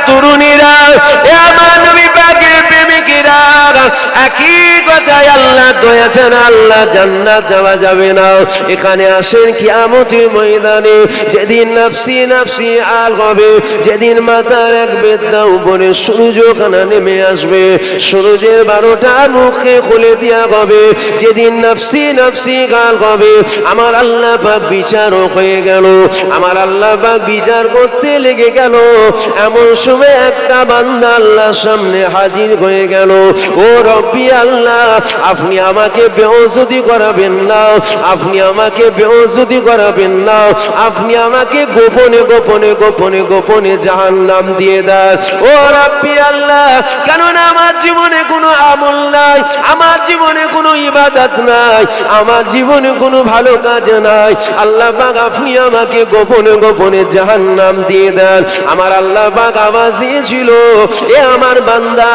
তরুণীরা, এ আমার নবী পাকের প্রেমিকেরা, একই কথায় আল্লাহ দয়া ছাড়া আল্লাহ জান্নাত যাওয়া যাবে না। এখানে আসেন কিয়ামতের ময়দানে, যেদিন নাফসি নাফসি আল হবে, যেদিন মাথার এক বেদনা উপরে সূর্যখানা নেমে আসবে, সূর্যের 12টা মুখে খুলে দেওয়া হবে, যেদিন নাফসি নাফসি গাল হবে, আমার আল্লাহ পাক বিচারক হয়ে গেল, আমার আল্লাহ পাক বিচার করতে লেগে গেল। এমন সময় একটা বান্দা আল্লাহর সামনে হাজির হয়ে গেল। ও রব্বি আল্লাহ, আপনি আমাকে বেইজ্জতি করাবেন না, আপনি আমাকে বেইজ্জতি করাবেন না, আপনি আমাকে গোপনে গোপনে গোপনে গোপনে জাহান্নাম দিয়ে দেন। ও রব্বি আল্লাহ, কেননা আমার জীবনে কোনো আমল নাই, আমার জীবনে কোনো ইবাদত নাই, আমার জীবনে কোনো ভালো কাজ নাই, আল্লাহ পাক আপনি আমাকে গোপনে গোপনে জাহান্নাম দিয়ে দেন। আমার আল্লাহ পাক আওয়াজ দিয়েছিল, এ আমার বান্দা,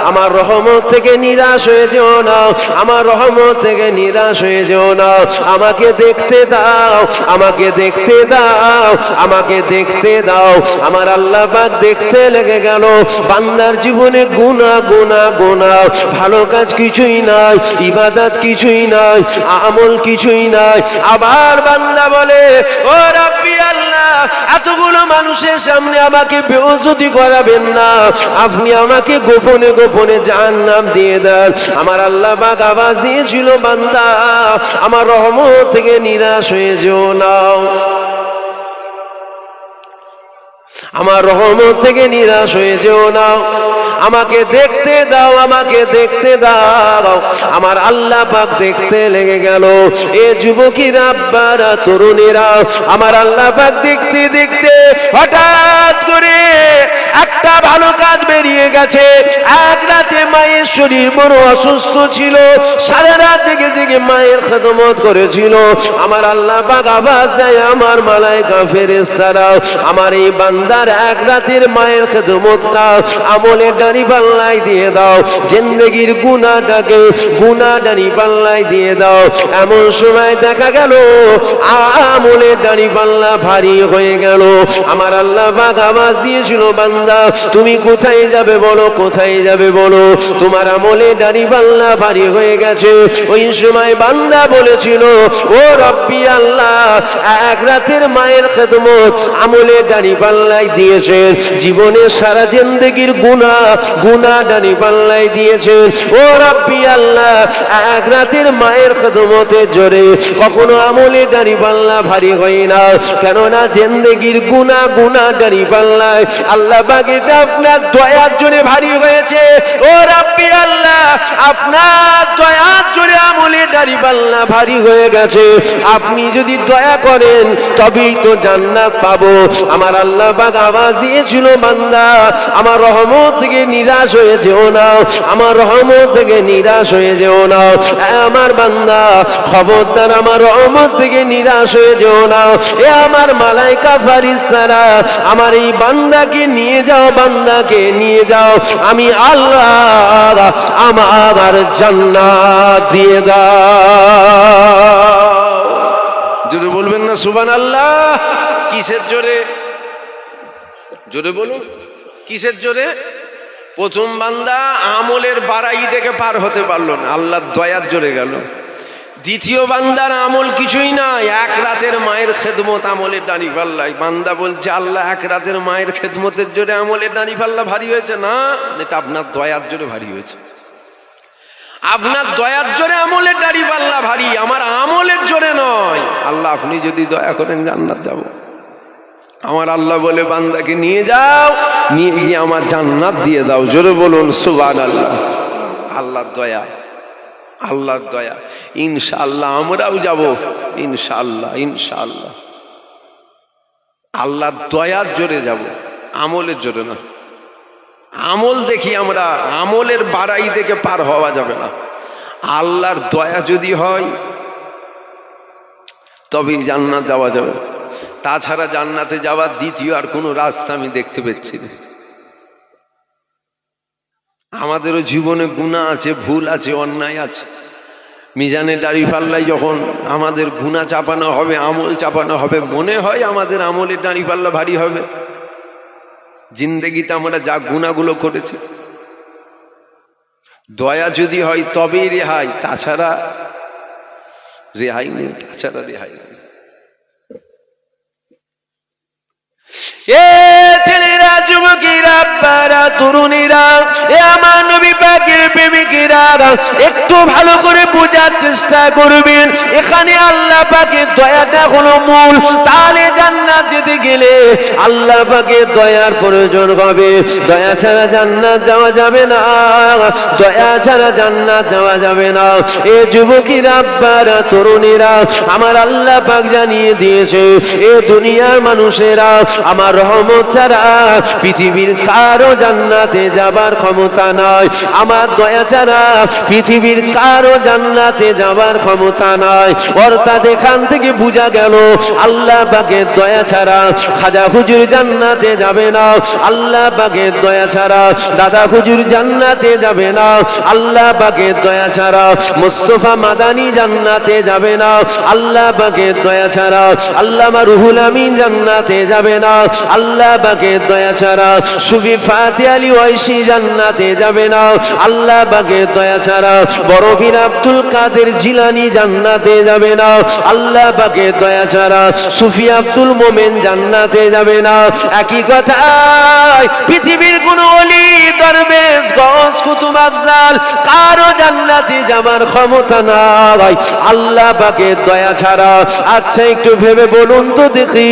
আমার রহমত থেকে নিরাশ হয়ে যেও না, আমার রহমত থেকে নিরাশ হয়ে যেও না, আমাকে দেখতে দাও, আমাকে দেখতে দাও, আমাকে দেখতে দাও। আমার আল্লাহ পাক দেখতে লেগে গেল, বান্দার জীবনে গুনাহ গুনাহ গুনাহ, ভালো কাজ কিছুই নাই, ইবাদত কিছুই নাই, আমল কিছুই নাই। আবার বান্দা বলে, ও রব্বি আল্লাহ, এতগুলো মানুষের সামনে আমাকে বেইজ্জতি করাবেন না, আপনি আমাকে গোপনে গোপনে জাহান্নাম দিয়ে দেন। আমার আল্লাহ পাক আওয়াজ দিয়েছিল, বান্দা, আমার রহমত থেকে নিরাশ হয়ে যেও না, আমার রহমত থেকে নিরাশ হয়ে যেও না, আমাকে দেখতে দাও, আমাকে দেখতে দাও। আমার আল্লাহ পাক দেখতে লেগে গেল। এ যুবকেরা, আব্বারা, তরুণীরা, আমার আল্লাহ পাক দেখতে দেখতে হঠাৎ করে একটা ভালো কাজ বেরিয়ে গেছে। এক রাতে মায়ের শরীর বড় অসুস্থ ছিল, সারা রাত জেগে জেগে মায়ের খেদমত করেছিল। আমার আল্লাহ পাক আওয়াজ দেয়, আমার মালায়েকা ফেরেশতারা, আমার এই বান্দার এক রাতের মায়ের খেদমতটা আমলের ডানি পাল্লাই দিয়ে দাও, জিন্দেগির গুনাহটাকে গুনাহ ডানি পাল্লাই দিয়ে দাও। এমন সময় দেখা গেল আমলের ডানি পাল্লা ভারী হয়ে গেল। আমার আল্লাহ পাক আওয়াজ দিয়েছিল, বান্দা, তুমি কোথায় যাবে বলো, কোথায় যাবে বলো, তোমার আমলের ডানি পাল্লা ভারী হয়ে গেছে। ওই সময় বান্দা বলেছিল, ও রব্বি আল্লাহ, এক রাতের মায়ের খেদমত আমলের ডানি পাল্লাই দিয়েছেন, জীবনের সারা জিন্দেগির গুনাহ গুনাহ ডানি পাল্লাই দিয়েছেন। ও রব্বি আল্লাহ, এক রাতের মায়ের খেদমতের জোরে কখনো আমলের ডানি পাল্লা ভারী হয় না, কেননা জিন্দেগির গুনাহ গুনাহ ডানি পাল্লায় আল্লাহ পাক এটা আপনার দয়ার জোরে ভারী হয়েছে। ও রব্বি আল্লাহ, আপনার দয়ার জোরে আমলের ডানি পাল্লা ভারী হয়ে গেছে, আপনি যদি দয়া করেন তবেই তো জান্নাত পাবো। আমার আল্লাহ পাক আওয়াজ দিয়েছিল, বান্দা, আমার রহমত থেকে নিরাশ হয়ে যেও না, আমার রহমত থেকে নিরাশ হয়ে যেও না। আমার বান্দা, খবরদার আমার রহমত থেকে নিরাশ হয়ে যেও না। এ আমার মালায়েকা ফেরেশতারা, আমার এই বান্দাকে নিয়ে যাও, বান্দাকে নিয়ে যাও, আমি আল্লাহ আমার জান্নাত দিয়ে দাও। জোরে বলবেন না সুবহানাল্লাহ? কিসের জোরে? জোরে বলুন, কিসের জোরে? প্রথম বান্দা আমলের বাড়াই থেকে পার হতে পারলো না, আল্লাহর দয়ার জোরে গেল। দ্বিতীয় বান্দার আমল কিছুই নাই, এক রাতের মায়ের খেদমত আমলের ডানি পাল্লায়। বান্দা বলছে, আল্লাহ, এক রাতের মায়ের খেদমতের জোরে আমলের ডানি পাল্লা ভারী হয়েছে না, এটা আপনার দয়ার জোরে ভারী হয়েছে। আপনার দয়ার জোরে আমলের ডানি পাল্লা ভারী, আমার আমলের জোরে নয়। আল্লাহ, আপনি যদি দয়া করেন জান্নাত যাব। আমার আল্লাহ বলে, বান্দাকে নিয়ে যাও, নিয়ে গিয়ে আমার জান্নাত দিয়ে দাও। জোরে বলুন সুবহানাল্লাহ। আল্লাহর দয়া, আল্লাহর দয়া। ইনশাআল্লাহ আমরাও যাব, ইনশাআল্লাহ, ইনশাআল্লাহ। আল্লাহর দয়ার জোরে যাব, আমলের জোরে না। আমল দেখি আমরা, আমলের বাড়াই থেকে পার হওয়া যাবে না। আল্লাহর দয়া যদি হয় তবেই জান্নাত যাওয়া যাবে, তাছাড়া জান্নাতে যাওয়ার দ্বিতীয় আর কোনো রাস্তা আমি দেখতে পাচ্ছি না। আমাদেরও জীবনে গুনাহ আছে, ভুল আছে, অন্যায় আছে। মিজানে দাড়ি পাল্লায় যখন আমাদের গুনাহ চাপানো হবে, আমল চাপানো হবে, মনে হয় আমাদের আমলের দাড়ি পাল্লা ভারী হবে। জিন্দেগিতে আমরা যা গুনাহগুলো করেছি, দয়া যদি হয় তবেই রেহাই, তাছাড়া রেহাই নেই, তাছাড়া রেহাই নেই। এ ছেলেরা, যুবকেরা, আব্বারা, তরুণীরা, এ আমার নবী পাকের প্রেমিকেরা, একটু ভালো করে বোঝার চেষ্টা করবেন। এখানে আল্লাহ পাকের দয়াটা হলো মূল। তাহলে জান্নাত যেতে গেলে আল্লাহ পাকের দয়ার প্রয়োজন হবে। দয়া ছাড়া জান্নাত যাওয়া যাবে না, দয়া ছাড়া জান্নাত যাওয়া যাবে না। এ যুবকেরা, আব্বারা, তরুণীরা, আমার আল্লাহ পাক জানিয়ে দিয়েছে, এ দুনিয়ার মানুষেরা আমার রহমত ছাড়া পৃথিবীর কারো জান্নাতে যাবার ক্ষমতা নাই। আমার দয়া ছাড়া পৃথিবীর কারো জান্নাতে যাবার ক্ষমতা নাই। অর্থাৎ এখান থেকে বোঝা গেল আল্লাহ পাকের দয়া ছাড়া খাজা হুজুর জান্নাতে যাবে না, আল্লাহ পাকের দয়া ছাড়া দাদা হুজুর জান্নাতে যাবে না, আল্লাহ পাকের দয়া ছাড়া মুস্তাফা মাদানী জান্নাতে যাবে না, আল্লাহ পাকের দয়া ছাড়া আল্লামা রুহুল আমিন জান্নাতে যাবে না, আল্লাহ পাকের দয়া ছাড়া সুফি ফাতে আলী ওয়াইসি জান্নাতে যাবে না, আল্লাহ পাকের দয়া ছাড়া বড় পীর আব্দুল কাদের জিলানী জান্নাতে যাবে না, আল্লাহ পাকের দয়া ছাড়া সুফি আব্দুল মোমেন জান্নাতে যাবে না। একই কথা পৃথিবীর কোন ওলি, দরবেশ, গওস, কুতুব, আফজাল কারো জান্নাতে যাবার ক্ষমতা নাই আল্লাহ পাকের দয়া ছাড়া। আচ্ছা একটু ভেবে বলুন তো দেখি,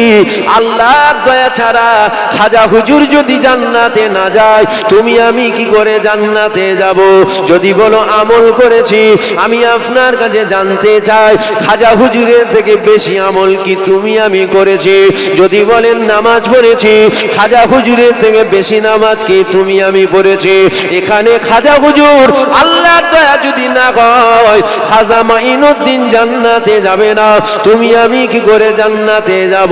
আল্লাহর দয়া ছাড়া খাজা হুজুর যদি জান্নাতে না যায়, তুমি আমি কি করে জান্নাতে যাব? যদি বলো আমল করেছি, আমি আপনার কাছে জানতে চাই খাজা হুজুরের থেকে বেশি আমল কি তুমি আমি করেছি? যদি বলেন নামাজ পড়েছি, খাজা হুজুরের থেকে বেশি নামাজ কি তুমি আমি পড়েছি? এখানে খাজা হুজুর আল্লাহর দয়া যদি না হয়, খাজা মাইনুদ্দিন জান্নাতে যাবে না, তুমি আমি কি করে জান্নাতে যাব?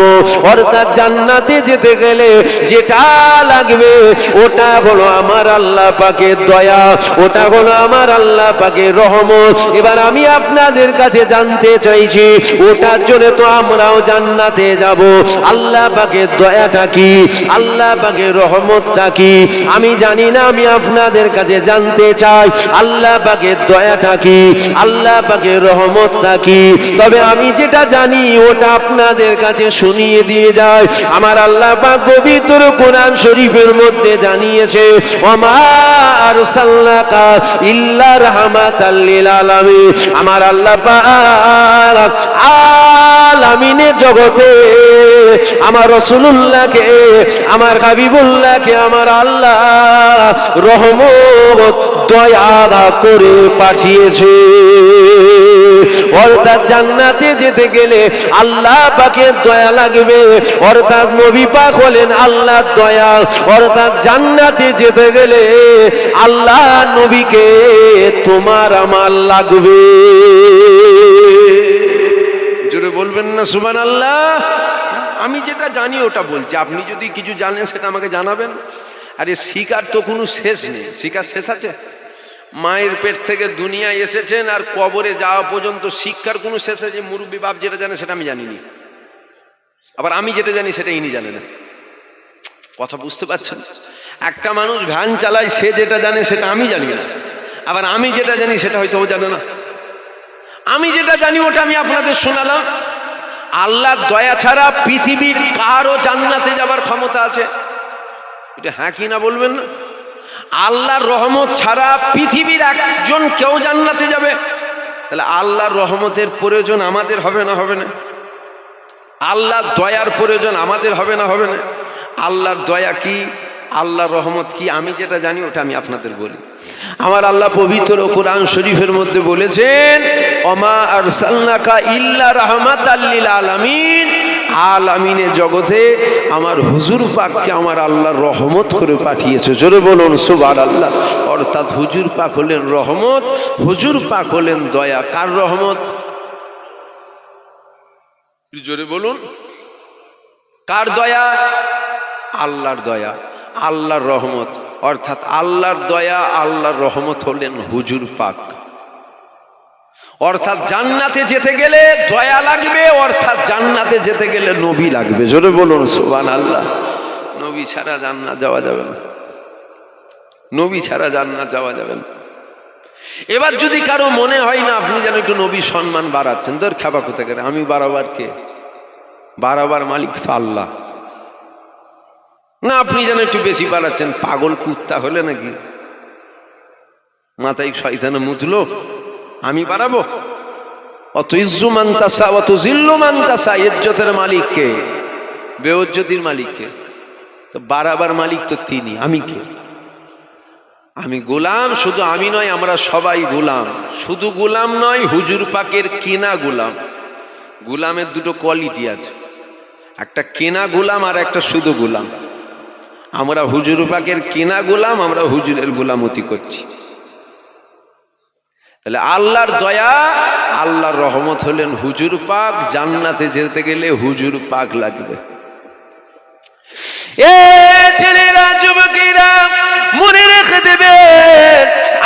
অর্থাৎ জান্নাতে যেতে গেলে যেটা লাগবে ওটা হলো আমার আল্লাহ পাকের দয়া, ওটা হলো আমার আল্লাহ পাকের রহমত। এবার আমি আপনাদের কাছে জানতে চাইছি, ওটার জন্য তো আমরাও জান্নাতে যাব, আল্লাহ পাকের দয়াটা কি, আল্লাহ পাকের রহমতটা কি আমি জানি না। আমি আপনাদের কাছে জানতে চাই আল্লাহ পাকের দয়াটা কি, আল্লাহ পাকের রহমতটা কি। তবে আমি যেটা জানি ওটা আপনাদের কাছে শুনিয়ে দিয়ে যায়। আমার আল্লাহ পাক পবিত্র কোরআন শরীফের মধ্যে জানিয়েছে, ওমা আরসালনাকা ইল্লা রাহমাতাল লিল আলামিন। আমার আল্লাহ পাক আলামিনের জগতে আমার রাসূলুল্লাহকে, আমার হাবিবুল্লাহকে আমার আল্লাহ রহমত দয়া করে পাঠিয়েছে। অর্থাৎ জান্নাতে যেতে গেলে আল্লাহ পাকের দয়া লাগবে, অর্থাৎ নবী পাক হলেন আল্লাহর দয়া। অর্থাৎ জান্নাতে যেতে গেলে আল্লাহ নবীকে তোমার আমার লাগবে। জোরে বলবেন না সুবহানাল্লাহ? আমি যেটা জানি ওটা বলছি, আপনি যদি কিছু জানেন সেটা আমাকে জানাবেন। আরে শিকার তো কোনো শেষ নেই, শিকার শেষ আছে? মায়ের পেট থেকে দুনিয়ায় এসেছেন আর কবরে যাওয়া পর্যন্ত শিক্ষার কোনো শেষ আছে? মুরব্বী বাপ যেটা জানে সেটা আমি জানিনি, আবার আমি যেটা জানি সেটা ইনি জানে না। কথা বুঝতে পারছেন? একটা মানুষ ভ্যান চালায়, সে যেটা জানে সেটা আমি জানি না, আবার আমি যেটা জানি সেটা হয়তো ও জানে না। আমি যেটা জানি ওটা আমি আপনাদের শোনালাম। আল্লাহর দয়া ছাড়া পৃথিবীর কারো জান্নাতে যাবার ক্ষমতা আছে? এটা হ্যাঁ কি না বলবেন না? আল্লাহর রহমত ছাড়া পৃথিবীর একজন কেউ জান্নাতে যাবে? তাহলে আল্লাহর রহমতের প্রয়োজন আমাদের হবে না হবে না? আল্লাহর দয়ার প্রয়োজন আমাদের হবে না হবে না? আল্লাহর দয়া কি, আল্লাহর রহমত কি আমি যেটা জানি ওটা আমি আপনাদের বলি। আমার আল্লাহ পবিত্র কোরআন শরীফের মধ্যে বলেছেন, ওমা আরসালনাকা ইল্লা রাহমাতাল লিল আলামিন। আলামিনের জগতে আমার হুজুর পাককে আমার আল্লাহ রহমত করে পাঠিয়েছে। জোরে বলুন সুবহানাল্লাহ। অর্থাৎ হুজুর পাক হলেন রহমত, হুজুর পাক হলেন দয়া। কার রহমত? জোরে বলুন, কার দয়া? আল্লাহর দয়া, আল্লাহর রহমত। অর্থাৎ আল্লাহর দয়া, আল্লাহর রহমত হলেন হুজুর পাক। অর্থাৎ জান্নাতে যেতে গেলে দয়া লাগবে, অর্থাৎ জান্নাতে যেতে গেলে নবী লাগবে। জোরে বলুন সুবহানাল্লাহ। নবী ছাড়া জান্নাত যাওয়া যাবে না, নবী ছাড়া জান্নাত যাওয়া যাবে না। এবার যদি কারো মনে হয় না আপনি যেন একটু নবীর সম্মান বাড়াচ্ছেন, তোর খাবা কোথা করে, আমি বাড়াবার কে? বাড়াবার মালিক তো আল্লাহ না। আপনি যেন একটু বেশি বাড়াচ্ছেন, পাগল কুত্তা হলে নাকি? মাথায় শয়তানে মুতলো, আমি বাড়াবো? অত ইজ্জু মান তাসা অত জিল্লু মান তাসা, ইজ্জতের মালিক কে? বেইজ্জতির মালিক কে? তো বাড়াবার মালিক তো তিনি, আমি কে? আমি গোলাম, শুধু আমি নয়, আমরা সবাই গোলাম। শুধু গোলাম নয়, হুজুর পাকের কেনা গোলাম। গোলামের দুটো কোয়ালিটি আছে, একটা কেনা গোলাম আর একটা শুধু গোলাম। আমরা হুজুর পাকের কেনা গোলাম, আমরা হুজুরের গোলামতি করছি। তাহলে আল্লাহর দয়া, আল্লাহর রহমত হলেন হুজুর পাক। জান্নাতে যেতে গেলে হুজুর পাক লাগবে। এ ছেলেরা, যুবকেরা, মনে রেখে দেবেন,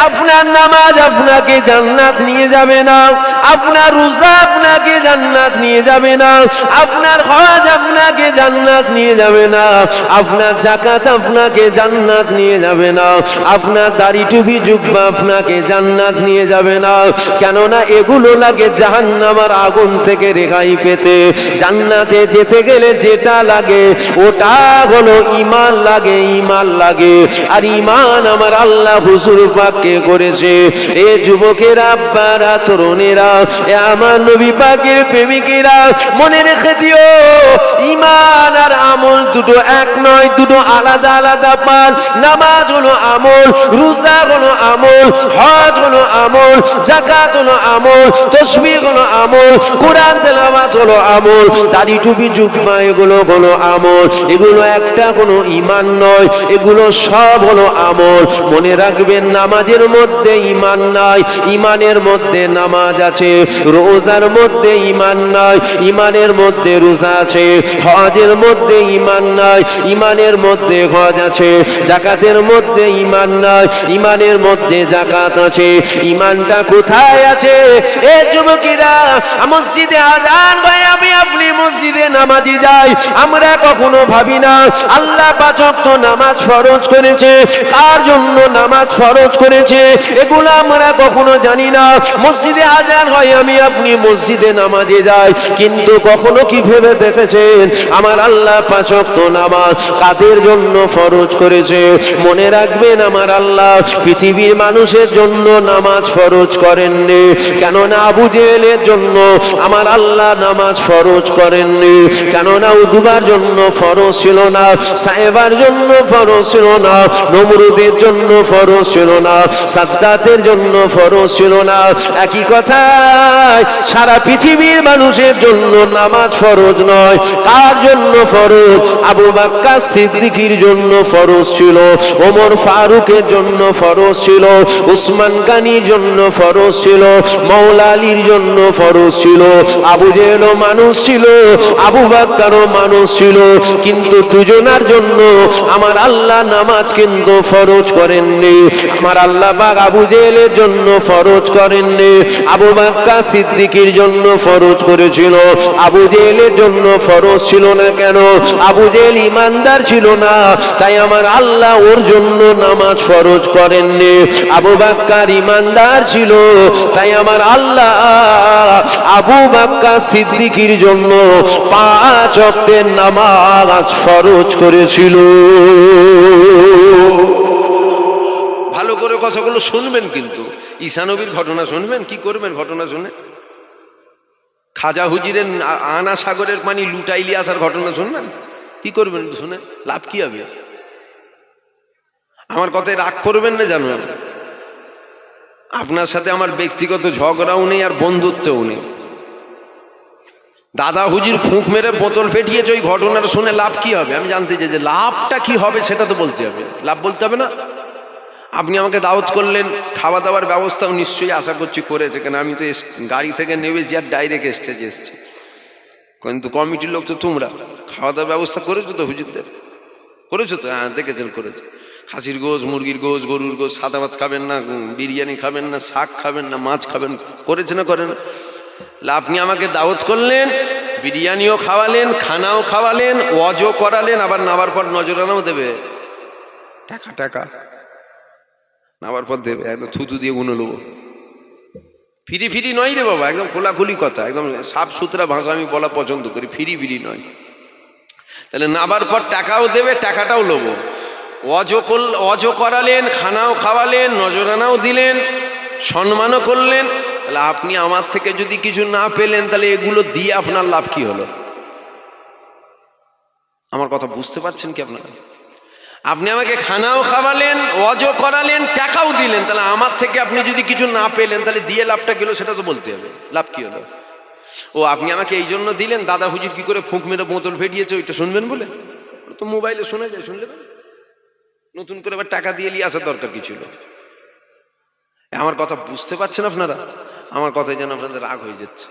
আপনার নামাজ আপনাকে জান্নাত নিয়ে যাবে না, আপনার রোজা আপনাকে জান্নাত নিয়ে যাবে না, আপনার হজ আপনাকে জান্নাত নিয়ে যাবে না, আপনার যাকাত আপনাকে জান্নাত নিয়ে যাবে না, আপনার দাড়ি টুপি জুব্বা আপনাকে জান্নাত নিয়ে যাবে না। কেননা এগুলো লাগে জাহান্নামের আগুন থেকে রেহাই পেতে। জান্নাতে যেতে গেলে যেটা লাগে ওটা হলো ঈমান লাগে, ঈমান লাগে। আর ঈমান আমার আল্লাহ হুজুর পাককে করেছে। এ যুবকেরা, আব্বারা, তরুণেরা, এ আমার নবী পাকের প্রেমিকেরা, মনে রেখে দিও, ঈমান আর আমল দুটো এক নয়, দুটো আলাদা আলাদা পান। নামাজ হলো আমল, রোজা হলো আমল, হজ হলো আমল, যাকাত হলো আমল, তাসবিহ হলো আমল, কোরআন তেলাওয়াত হলো আমল, দাড়ি টুপি জুব্বা এগুলো হলো আমল। এগুলো একটা কোনো ঈমান নয়, এগুলো সব হলো আমল। মনে রাখবেন, নামাজের মধ্যে ঈমান নাই, ঈমানের মধ্যে নামাজ আছে। রোজার মধ্যে ঈমান নাই, ঈমানের মধ্যে রোজা আছে। হজের মধ্যে ঈমান নাই, ঈমানের মধ্যে হজ আছে। যাকাতের মধ্যে ঈমান নাই, ঈমানের মধ্যে যাকাত আছে। ঈমানটা কোথায় আছে? এ যুবকেরা, মসজিদে আযান হয়, আমি আপনি মসজিদে নামাজি যাই, আমরা কখনো ভাবি না আল্লাহ পাঁচ ওয়াক্ত নামাজ ফরজ করেছে। কার জন্য নামাজ ফরজ করেছে এগুলো আমরা কখনো জানি না। মসজিদে আযান হয়, আমি আপনি মসজিদে নামাজে যাই, কিন্তু কখনো কি ভেবে দেখেছেন আমার আল্লাহ পাঁচ ওয়াক্ত নামাজ কাদের জন্য ফরজ করেছে? মনে রাখবেন, আমার আল্লাহ পৃথিবীর মানুষের জন্য নামাজ ফরজ করেননি। কেননা আবু জেহেলের জন্য আমার আল্লাহ নামাজ ফরজ করেননি। কেননা উদবার জন্য ফরজ ছিল না, সাহেবার জন্য ফরজ ছিল না, নমরুদের জন্য ফরজ ছিল না, সাদ্দাতের জন্য ফরজ ছিল না। একই কথায় সারা পৃথিবীর মানুষের জন্য নামাজ ফরজ নয়। কার জন্য ফরজ? আবু বকর সিদ্দিকীর জন্য ফরজ ছিল, ওমর ফারুকের জন্য ফরজ ছিল, উসমান গনির জন্য ফরজ ছিল, মাওলা আলীর জন্য ফরজ ছিল। আবু জেহেলও মানুষ ছিল, আবু বকরও মানুষ ছিল, কিন্তু দুজনার জন্য আমার আল্লাহ নামাজ কিন্তু ফরজ করেননি। আমার আল্লাহ পাক আবু জেহেলের জন্য ফরজ করেননি, আবু বকর সিদ্দিকীর জন্য ফরজ করেছিল। আবু জেহেলের জন্য ফরজ ছিল না। কেন? আবু জেহেল ইমানদার ছিল না, তাই আমার আল্লাহ ওর জন্য নামাজ ফরজ করেননি। আবু বকর ইমানদার ছিল, তাই আমার আল্লাহ আবু বকর সিদ্দিকীর জন্য 5 ওয়াক্তের নামাজ ফরজ করেছিল। ভালো করে কথাগুলো শুনবেন, কিন্তু ঈসা নবীর ঘটনা শুনবেন। কি করবেন ঘটনা শুনে? খাজা হুজুরের আনা সাগরের পানি লুটাইলি আসার ঘটনা শুনবেন। কি করবেন শুনে? লাভ কি হবে? আমার কথায় রাগ করবেন না, জানো আপনার সাথে আমার ব্যক্তিগত ঝগড়াও নেই আর বন্ধুত্বও নেই। দাদা হুজুর ফুঁক মেরে বোতল ফেটিয়েছে, ওই ঘটনাটা শুনে লাভ কি হবে? আমি জানতে চাই যে লাভটা কি হবে, সেটা তো বলতে হবে। লাভ বলতে হবে না? আপনি আমাকে দাওয়াত করলেন, খাওয়া দাওয়ার ব্যবস্থাও নিশ্চয়ই আশা করছি করেছে, কেন আমি তো গাড়ি থেকে নেমেছি আর ডাইরেক্ট স্টেজে এসেছি। কিন্তু কমিটির লোক তো তোমরা খাওয়া দাওয়ার ব্যবস্থা করেছো তো? হুজুরদের করেছো তো? হ্যাঁ, দেখেছেন করেছে। খাসির গোশ, মুরগির গোশ, গরুর গোশ, সাদা ভাত খাবেন না, বিরিয়ানি খাবেন না, শাক খাবেন না, মাছ খাবেন, করেছে না করেন? আপনি আমাকে দাওয়াত করলেন, বিরিয়ানিও খাওয়ালেন, খানাও খাওয়ালেন, ওয়াজও করালেন, আবার নামার পর নজরানাও দেবে। টাকা টাকা নামার পর দেবে, একদম থুতু দিয়ে গুনে নেবো। ফিরি ফিরি নয় রে বাবা, একদম খোলাখুলি কথা, একদম সাফ সুতরা ভাষা আমি বলা পছন্দ করি, ফিরি ফিরি নয়। তাহলে নাবার পর টাকাও দেবে, টাকাটাও লোবো। ওয়াজও করালেন, খানাও খাওয়ালেন, নজরানাও দিলেন, সম্মানও করলেন। তাহলে আপনি আমার থেকে যদি কিছু না পেলেন, তাহলে এগুলো দিয়ে আপনার লাভ কি হলো? আমার কথা বুঝতে পারছেন কি আপনারা? আপনি আমাকে খানাও খাওয়ালেন, ওয়াজও করালেন, টাকাও দিলেন, তাহলে আমার থেকে আপনি যদি কিছু না পেলেন, তাহলে দিয়ে লাভটা গেল সেটা তো বলতে হবে, লাভ কি হলো? ও আপনি আমাকে এই জন্য দিলেন, দাদা হুজুর কি করে ফুঁক মেরে বোতল ফেটিয়েছে ওইটা শুনবেন বলে? তো মোবাইলে শোনা যায়, শুনলে নতুন করে আবার টাকা দিয়ে নিয়ে আসার দরকার কি ছিল? আমার কথা বুঝতে পারছেন আপনারা? আমার কথায় যেন আপনাদের রাগ হয়ে যাচ্ছে,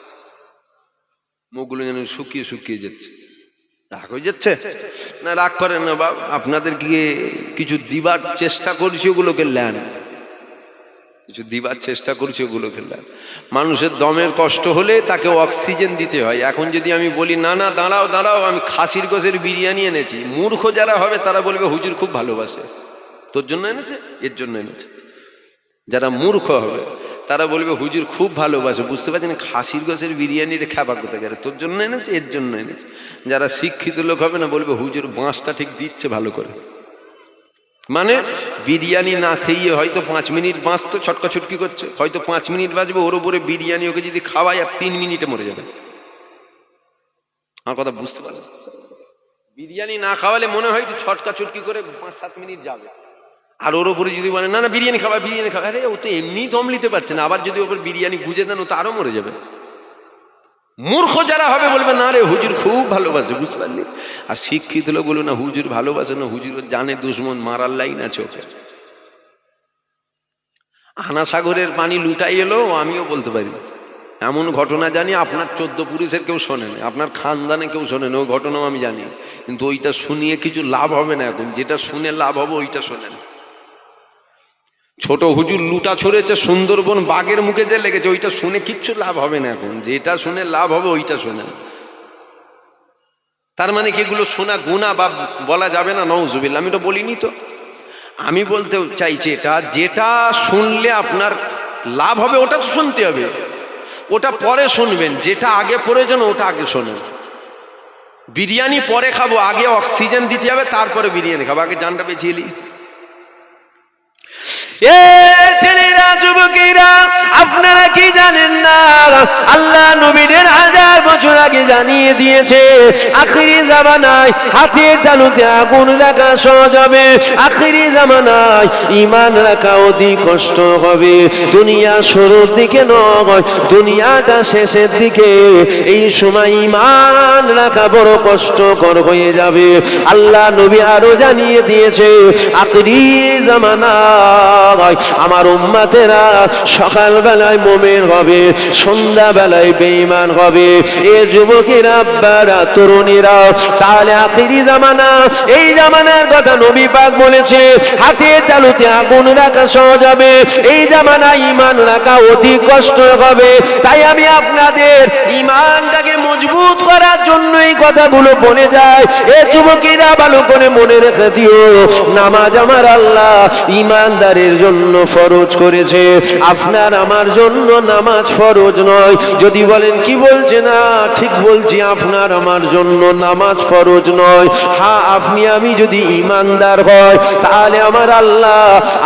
মুখগুলো যেন শুকিয়ে শুকিয়ে যাচ্ছে। রাগ হয়ে যাচ্ছে না? রাগ করেন না বাবা, আপনাদের গিয়ে কিছু দিবার চেষ্টা করছি, ওগুলোকে নেন। কিছু দিবার চেষ্টা করছি, ওগুলোকে নেন। মানুষের দমের কষ্ট হলে তাকে অক্সিজেন দিতে হয়। এখন যদি আমি বলি না না দাঁড়াও দাঁড়াও, আমি খাসির গোশের বিরিয়ানি এনেছি, মূর্খ যারা হবে তারা বলবে হুজুর খুব ভালোবাসে, তোর জন্য এনেছে, এর জন্য এনেছে। যারা মূর্খ হবে তারা বলবে হুজুর খুব ভালোবাসে, বুঝতে পারছেন খাসির গোশের বিরিয়ানির খাবার কোথায় গেলে, তোর জন্য এনেছে, এর জন্য এনেছে। যারা শিক্ষিত লোক হবে না বলবে হুজুর বাঁশটা ঠিক দিচ্ছে ভালো করে। মানে বিরিয়ানি না খেয়ে হয়তো 5 মিনিট বাঁচতো, ছটকা ছটকি করছে, হয়তো 5 মিনিট বাঁচবে, ওর উপরে বিরিয়ানি ওকে যদি খাওয়ায় 3 মিনিটে মরে যাবে। আমার কথা বুঝতে পারছেন? বিরিয়ানি না খাওয়ালে মনে হয় ছটকা ছটকি করে 5-7 মিনিট যাবে, আর ওর উপরে যদি বলে না না বিরিয়ানি খাওয়া, বিরিয়ানি খাওয়া, আরে ও তো এমনি দম নিতে পারছে না, আবার যদি ওপর বিরিয়ানি গুঁজে দেন ও তো আরো মরে যাবে। মূর্খ যারা হবে বলবে না রে হুজুর খুব ভালোবাসে, বুঝতে পারলি? আর শিক্ষিত লোক বলবে না হুজুর ভালোবাসে না, হুজুর জানে দুশ্মন, মারার লাইন আছে ওকে। আনা সাগরের পানি লুটাই এলো, আমিও বলতে পারি এমন ঘটনা জানি আপনার 14 পুরুষের কেউ শোনেন, আপনার খানদানে কেউ শোনেন, ওই ঘটনাও আমি জানি, কিন্তু ওইটা শুনিয়ে কিছু লাভ হবে না। এখন যেটা শুনে লাভ হবে ওইটা শোনেন। ছোট হুজুর লুটা ছড়েছে সুন্দরবন বাঘের মুখে যে লেগেছে, ওইটা শুনে কিচ্ছু লাভ হবে না। এখন যেটা শুনে লাভ হবে ওইটা শোনেন। তার মানে কি এগুলো শোনা গুনাহ বা বলা যাবে না? নাউজুবিল্লাহ, আমি তো বলিনি। তো আমি বলতে চাইছি এটা, যেটা শুনলে আপনার লাভ হবে ওটা তো শুনতে হবে, ওটা পরে শুনবেন। যেটা আগে প্রয়োজন ওটা আগে শোনেন। বিরিয়ানি পরে খাবো, আগে অক্সিজেন দিতে হবে, তারপরে বিরিয়ানি খাবো, আগে জানটা বেঁচিয়ে নিই। ছেলেরা, যুবকেরা, আপনারা কি জানেন না আল্লাহ নবীদের 1000 বছর আগে জানিয়ে দিয়েছে আখিরি জামানায় হাতের তালুতে আগুন রাখা সহজ হবে, আখিরি জামানায় ঈমান রাখা অতি কষ্ট হবে। দুনিয়া শুরুর দিকে নয়, দুনিয়াটা শেষের দিকে, এই সময় ঈমান রাখা বড় কষ্টকর হয়ে যাবে। আল্লাহ নবী আরো জানিয়ে দিয়েছে আখিরি জামানা আমার উম্মতেরা সকাল বেলায় মুমিন হবে, সন্ধ্যা বেলায় বেঈমান হবে। এ যুবকেরা, আব্বারা, তরুণীরা, তাহলে আখিরি জামানা, এই জামানার কথা নবী পাক বলেছে হাতে তালুতে আগুন রাখা সহজ হবে, এই জামানায় ঈমান রাখা অতি কষ্ট হবে। তাই আমি আপনাদের ঈমানটাকে মজবুত করার জন্য এই কথাগুলো বলে যায়। এ যুবকেরা, ভালো করে মনে রেখে দিও, নামাজ আমার আল্লাহ ঈমানদারের জন্য ফরজ করেছে, আপনার আমার জন্য নামাজ ফরজ নয়। যদি বলেন কি বলছে, না ঠিক বলছি, আপনার আমার জন্য নামাজ ফরজ নয়। হ্যাঁ, আপনি আমি যদি ঈমানদার হয় তাহলে আমার আল্লাহ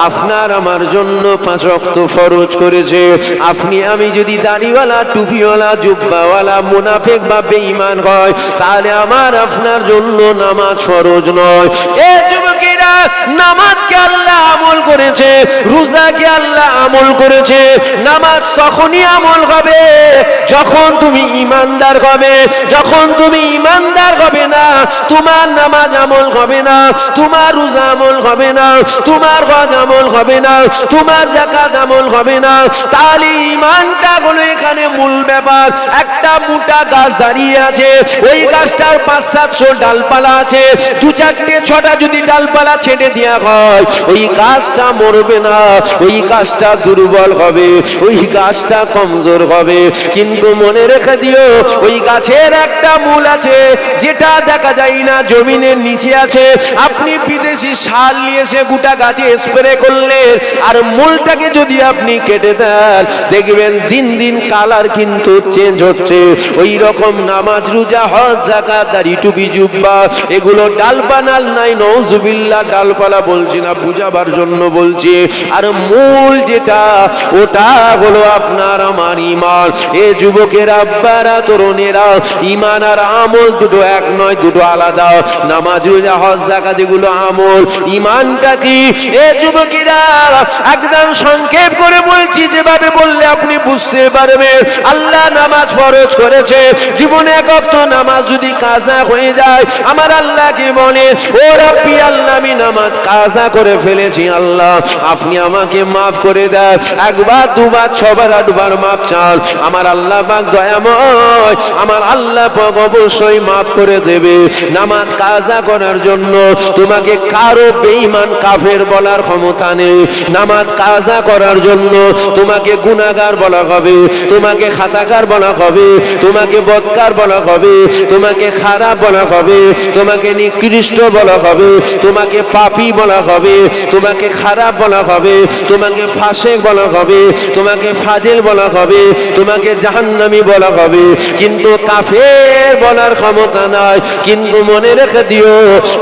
আপনার আমার জন্য 5 ওয়াক্ত ফরজ করেছে। আপনি আমি যদি দাড়িওয়ালা, টুপিওয়ালা, জুব্বাওয়ালা, মুনাফিক বা বেঈমান হয় তাহলে আমার আপনার জন্য নামাজ ফরজ নয়। এ যুবকেরা, নামাজকে আল্লাহ আমল করেছে, রোজাকে আল্লাহ আমল করেছে। নামাজ তখনই আমল হবে যখন তুমি ঈমানদার হবে। যখন তুমি ঈমানদার হবে না, তোমার নামাজ আমল হবে না, তোমার রোজা আমল হবে না, তোমার হজ আমল হবে না, তোমার যাকাত আমল হবে না। তাহলে ঈমানটা হলো এখানে মূল ব্যাপার। একটা মোটা গাছ দাঁড়িয়ে আছে, ওই গাছটার 500-700 ডালপালা আছে, 2-4-6টা যদি ডালপালা ছেড়ে কেটে দেওয়া হয় ওই গাছটা মরবে না, ওই গাছটা দুর্বল হবে, ওই গাছটা কমজোর হবে। কিন্তু মনে রেখে দিও ওই গাছের একটা মূল আছে যেটা দেখা যায় না, জমিনের নিচে আছে। আপনি বিদেশি সার নিয়ে এসে গোটা গাছে স্প্রে করলেন, আর মূলটাকে যদি আপনি কেটে দেন দেখবেন দিন দিন কালার কিন্তু চেঞ্জ হচ্ছে। ওই রকম নামাজ, রোজা, হজ, যাকাত, দাড়ি, টুপি, জুব্বা এগুলো ডালপালার নাই, নওজুবিল্লাহ, ডালপালা বলছি না, বুঝাবার জন্য বলছি। আর মূল যেটা ওটা হলো আপনার আমার ঈমান। এ যুবকের আব্বারা, তরুণেরা, ঈমান আর আমল দুটো এক নয়, দুটো আলাদা। নামাজ, রোজা, হজ, যাকাত এগুলো আমল, ঈমানটা কি? এ যুবকেরা একদম সংক্ষেপ করে বলছি, যেভাবে বললে আপনি বুঝতে পারবেন। আল্লাহ নামাজ ফরজ করেছে, জীবনে এক ওয়াক্ত নামাজ যদি কাজা হয়ে যায়, আমার আল্লাহ কি বলে, ও রাব্বি আল্লাহ আমি নামাজ কাজা করে ফেলেছি, আল্লাহ আপনি আমাকে মাফ করে দেন। একবার, দুবার, ছবার, আটবার মাফ চান, আমার আল্লাহ পাক দয়াময়, আমার আল্লাহ পাক অবশ্যই মাফ করে দেবে। নামাজ কাজা করার জন্য তোমাকে কারো বেঈমান কাফের বলার ক্ষমতা নেই। নামাজ কাজা করার জন্য তোমাকে গুনাহগার বলা হবে, তোমাকে খাতাকার বলা হবে, তোমাকে বদকার বলা হবে, তোমাকে খারাপ বলা হবে, তোমাকে নিকৃষ্ট বলা হবে, তোমাকে পাপী বলা হবে, তোমাকে খারাপ বলা হবে, তোমাকে ফাসেক বলা হবে, তোমাকে ফাজিল বলা হবে, তোমাকে জাহান্নামী বলা হবে। কিন্তু কাফের বলার ক্ষমতা নাই। কিন্তু মনে রেখে দিও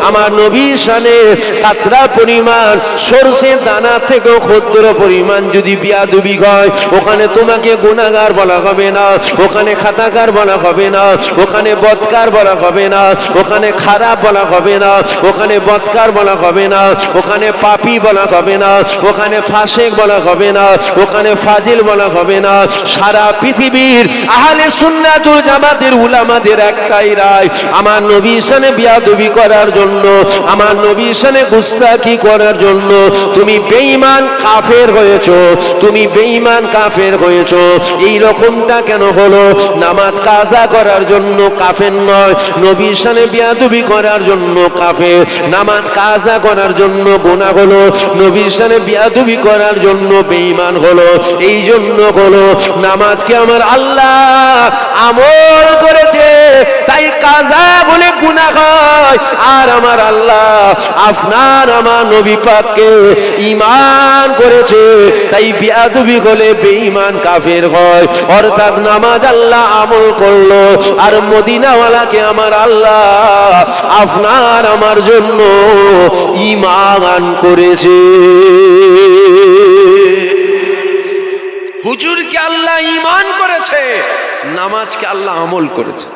আমার নবীর শানে কাতরা পরিমাণ সরষে দানা থেকেও ক্ষুদ্র পরিমাণ যদি বিয়াদবি হয়, ওখানে তোমাকে গুনাহগার বলা হবে না, ওখানে খাতাকার বলা হবে না, ওখানে বদকার বলা হবে না, ওখানে খারাপ বলা হবে না, ওখানে বদকার বলা হবে না, ওখানে পাপী বলা হবে না, ওখানে ফাসেক বলা হবে না, ওখানে ফাজিল বলা হবে না। সারা পৃথিবীর আহলে সুন্নাত ওয়াল জামাতের উলামাদের একটাই রায়, আমার নবীর শানে বিয়াদবি করার জন্য, আমার নবীর শানে গুস্তাখি করার জন্য তুমি বেঈমান কাফের হয়েছো, তুমি বেঈমান কাফের হয়েছো। এই রকমটা কেন হলো? নামাজ কাজা করার জন্য কাফের নয়, নবীর শানে বিয়াদবি করার জন্য কাফের। নামাজ কাজা করার জন্য গুনাহ হলো, নবীর শানে বিয়াদবি করার জন্য বেঈমান হলো। এই জন্য হলো নামাজকে আমার আল্লাহ আমল করেছে, তাই কাজা বলে গুনাহ হয়। আর আমার আল্লাহ আপনার আমার নবী পাককে ঈমান করেছে, তাই বিয়াদবি হলে বেঈমান কাফের হয়। অর্থাৎ নামাজ আল্লাহ আমল করলো, আর মদিনাওয়ালাকে আমার আল্লাহ আপনার আমার জন্য ঈমান করেছে। হুজুরকে আল্লাহ ঈমান করেছে, নামাজকে আল্লাহ আমল করেছে।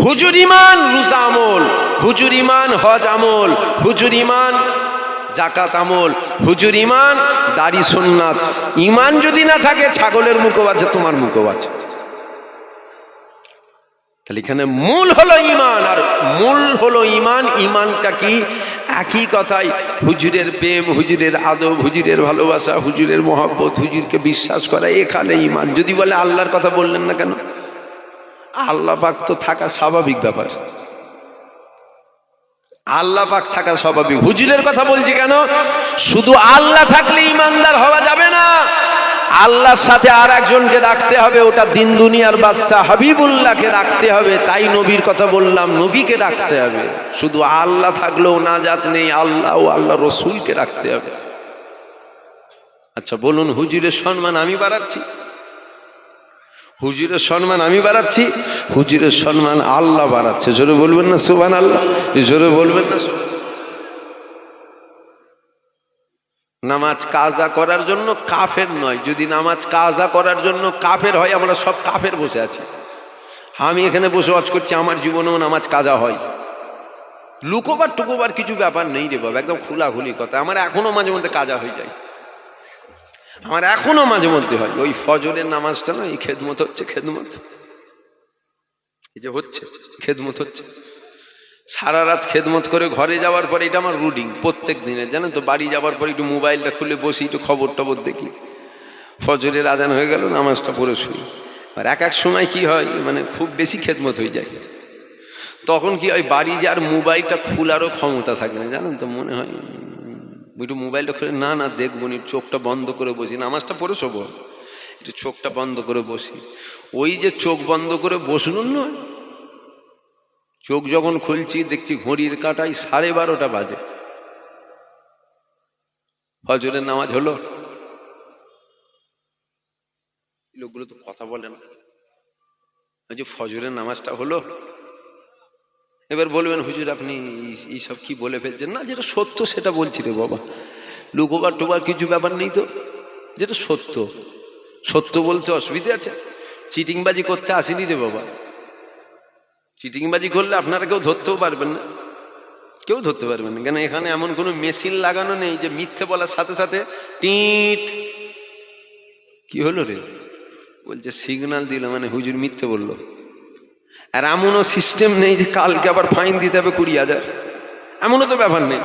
হুজুর ঈমান রোজা আমল, হুজুর ঈমান হজ আমল, হুজুর ঈমান যাকাত আমল, হুজুর ঈমান দাড়ি সুন্নাত। ঈমান যদি না থাকে ছাগলের মুখও আছে, তোমার মুখও আছে। তাহলে এখানে মূল হলো ঈমান, আর মূল হলো ঈমান। ঈমানটা কি? একই কথাই, হুজুরের প্রেম, হুজুরের আদব, হুজুরের ভালোবাসা, হুজুরের মহব্বত, হুজুরকে বিশ্বাস করা, এখানে ঈমান। যদি বলে আল্লাহর কথা বললেন না কেন? আল্লাহ পাক তো থাকা স্বাভাবিক ব্যাপার, আল্লাহ পাক থাকা স্বাভাবিক। হুজুরের কথা বলছি কেন? শুধু আল্লাহ থাকলে ঈমানদার হওয়া যাবে না, আল্লাহর সাথে আর একজনকে রাখতে হবে, ওটা দিন দুনিয়ার বাদশাহ হাবিবুল্লাহকে রাখতে হবে। তাই নবীর কথা বললাম, নবীকে রাখতে হবে। শুধু আল্লাহ থাকলেও নাজাত নেই, আল্লাহ ও আল্লাহ রসুলকে রাখতে হবে। আচ্ছা বলুন, হুজুরের সম্মান আমি বাড়াচ্ছি? হুজুরের সম্মান আমি বাড়াচ্ছি? হুজুরের সম্মান আল্লাহ বাড়াচ্ছে। জোরে বলবেন না সুবহানাল্লাহ? জোরে বলবেন না? নামাজ কাজা করার জন্য কাফের নয়। যদি নামাজ কাজা করার জন্য কাফের হয়, আমরা সব কাফের বসে আছি। আমি এখানে বসে ওয়াজ করছি, আমার জীবনেও নামাজ কাজা হয়। লুকোবার টুকোবার কিছু ব্যাপার নেই রে বাবা, একদম খোলাখুলি কথা। আমার এখনো মাঝে মধ্যে কাজা হয়ে যায়, আমার এখনো মাঝে মধ্যে হয়। ওই ফজরের নামাজটা না, এই খেদমত হচ্ছে, খেদমত এই যে হচ্ছে, খেদমত হচ্ছে, সারা রাত খেদমত করে ঘরে যাওয়ার পরে, এটা আমার রুটিন প্রত্যেক দিনের, জানেন তো। বাড়ি যাওয়ার পরে একটু মোবাইলটা খুলে বসি, একটু খবর টবর দেখি। ফজরের আজান হয়ে গেল, নামাজটা পড়ে শুই। আর এক এক সময় কি হয়, মানে খুব বেশি খেদমত হয়ে যায়, তখন কি ওই বাড়ি যে আর মোবাইলটা খোলারও ক্ষমতা থাকে না, জানেন তো, মনে হয় একটু মোবাইলটা খুলে না না দেখবো নি, চোখটা বন্ধ করে বসি, নামাজটা পড়ে শোবো, একটু চোখটা বন্ধ করে বসি। ওই যে চোখ বন্ধ করে বসলুন নয়, চোখ যখন খুলছি দেখছি ঘড়ির কাঁটায় 12:30 বাজে। ফজরের নামাজ হলো? লোকগুলো তো কথা বলে না। যে ফজরের নামাজটা হলো? এবার বলবেন হুজুর আপনি এইসব কি বলে ফেলছেন। না, যেটা সত্য সেটা বলছি রে বাবা, লুকোবার টোবার কিছু ব্যাপার নেই তো, যেটা সত্য সত্য বলতে অসুবিধা আছে? চিটিংবাজি করতে আসেনি রে বাবা। চিটিংবাজি করলে আপনারা কেউ ধরতেও পারবেন না, কেউ ধরতে পারবেন না। কেন এখানে এমন কোনো মেশিন লাগানো নেই যে মিথ্যে বলার সাথে সাথে টিট কি হলো রে বলছে সিগন্যাল দিল মানে হুজুর মিথ্যে বললো। আর এমনও সিস্টেম নেই যে কালকে আবার ফাইন দিতে হবে 20,000, এমনও তো ব্যাপার নেই।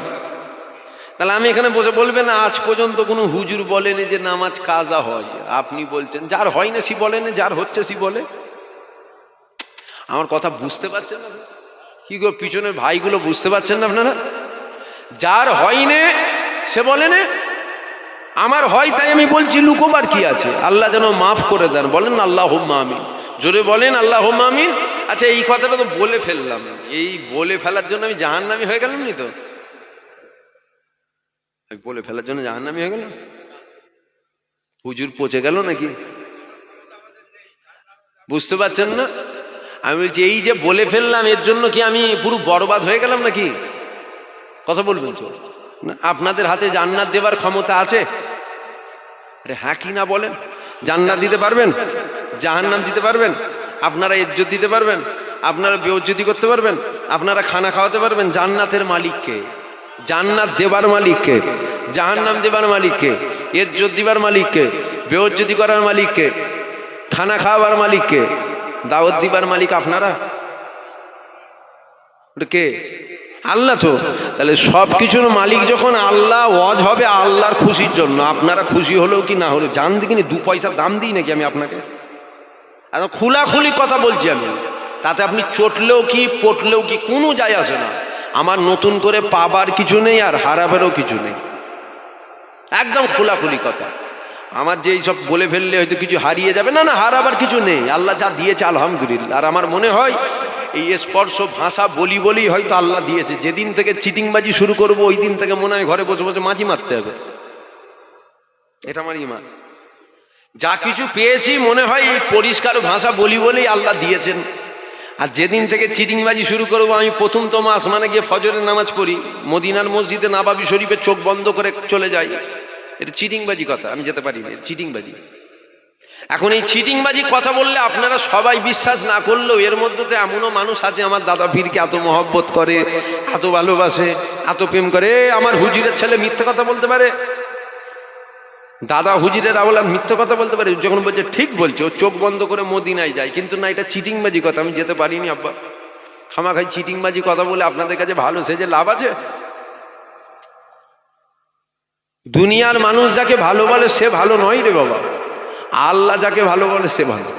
তাহলে আমি এখানে বসে বলবেন আজ পর্যন্ত কোনো হুজুর বলেনি যে নামাজ কাজা হয়। আপনি বলছেন, যার হয় না সে বলে না, যার হচ্ছে সে বলে। আমার কথা বুঝতে পারছেন না কি গো? পিছনের ভাইগুলো বুঝতে পারছেন না আপনারা? যার হয় না সে বলে না, আমার হয় তাই আমি বলছি, লুকোবার কি আছে? আল্লাহ যেন মাফ করে দেন, বলেন আল্লাহুম্মা আমিন, জোরে বলেন আল্লাহুম্মা আমিন। আচ্ছা, এই কথাটা তো বলে ফেললাম, এই বলে ফেলার জন্য আমি জাহান্নামী হয়ে গেলাম নি তো? বলে ফেলার জন্য জাহান্নামী হয়ে গেল? হুজুর পচে গেল নাকি? বুঝতে পারছেন না? আমি বলছি এই যে বলে ফেললাম এর জন্য কি আমি পুরো বরবাদ হয়ে গেলাম নাকি? কথা বলবেন তো না? আপনাদের হাতে জান্নাত দেবার ক্ষমতা আছে? আরে হ্যাঁ কি না বলেন? জান্নাত দিতে পারবেন? জাহান্নাম দিতে পারবেন? আপনারা ইজ্জত দিতে পারবেন? আপনারা বেইজ্জতি করতে পারবেন? আপনারা খানা খাওয়াতে পারবেন? জান্নাতের মালিককে, জান্নাত দেবার মালিককে, জাহান্নাম দেবার মালিককে, ইজ্জত দিবার মালিককে, বেইজ্জতি করার মালিককে, খানা খাওয়াবার মালিককে, দাওয়াত দিবার মালিক আপনারা? কে? আল্লাহ তো। তাহলে সব কিছুর মালিক যখন আল্লাহ, ওয়াজ হবে আল্লাহর খুশির জন্য। আপনারা খুশি হলেও কি না হলেও জান দিকিনি 2 পয়সা দাম দিই নাকি আমি আপনাকে? একদম খোলাখুলি কথা বলছি আমি। তাতে আপনি চটলেও কি পটলেও কি কোনো যায় আসে না। আমার নতুন করে পাবার কিছু নেই আর হারাবারও কিছু নেই, একদম খোলাখুলি কথা। আমার যে এইসব বলে ফেললে হয়তো কিছু হারিয়ে যাবে, না না, হারাবার কিছু নেই। আল্লাহ যা দিয়েছে আলহামদুলিল্লাহ। আর আমার মনে হয় এই স্পর্শ ভাষা বলি বলেই হয়তো আল্লাহ দিয়েছে। যেদিন থেকে চিটিংবাজি শুরু করব ওই দিন থেকে মনে হয় ঘরে বসে বসে মাঝি মারতে হবে। এটা আমার ঈমান। যা কিছু পেয়েছি মনে হয় এই পরিষ্কার ভাষা বলি বলেই আল্লাহ দিয়েছেন। আর যেদিন থেকে চিটিংবাজি শুরু করবো, আমি প্রথমতম আসমানে গিয়ে ফজরের নামাজ পড়ি, মদিনার মসজিদে নাবাবি শরীফে চোখ বন্ধ করে চলে যাই, এটা চিটিংবাজি কথা। আমি যেতে পারি না, চিটিংবাজি। এখন এই চিটিংবাজি কথা বললে আপনারা সবাই বিশ্বাস না করলেও এর মধ্যে তো এমনও মানুষ আছে আমার দাদা পীরকে এত মহব্বত করে, এত ভালোবাসে, এত প্রেম করে। আমার হুজুরের ছেলে মিথ্যে কথা বলতে পারে, দাদা হুজুরের আওলাদ মিথ্যে কথা বলতে পারে। যখন বলছে ঠিক বলছে, ও চোখ বন্ধ করে মদিনায় যায়, কিন্তু না, এটা চিটিংবাজি কথা। আমি যেতে পারিনি আব্বা। খামাখাই চিটিংবাজি কথা বলে আপনাদের কাছে ভালো সেজে লাভ আছে? দুনিয়ার মানুষ যাকে ভালো বলে সে ভালো নয় রে বাবা, আল্লাহ যাকে ভালো বলে সে ভালো।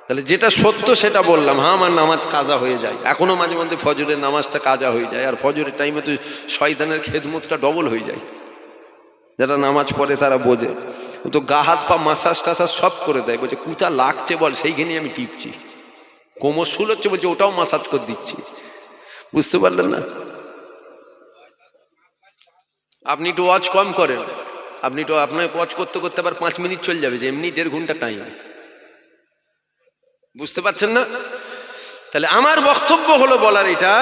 তাহলে যেটা সত্য সেটা বললাম। হ্যাঁ, আমার নামাজ কাজা হয়ে যায়, এখনো মাঝে মধ্যে ফজরের নামাজটা কাজা হয়ে যায়। আর ফজরের টাইমে তো শয়তানের খেদমতটা ডবল হয়ে যায়। যারা নামাজ পড়ে তারা বোঝে, তো গা হাত পা মাসাজ টাসাজ সব করে দেয়। বলছে কুতা লাগছে বল, সেইখানে আমি টিপছি। কোমর শুল হচ্ছে বলছে ওটাও মাসাজ করে দিচ্ছি। বুঝতে পারলেন না? আপনি একটু ওয়াচ কম করেন, আপনি তো আপনার ওয়াচ করতে করতে আবার 5 মিনিট চলে যাবে, যে এমনি 1.5 ঘন্টা টাইম। বুঝতে পারছেন না? তাহলে আমার বক্তব্য হলো বলার এটা,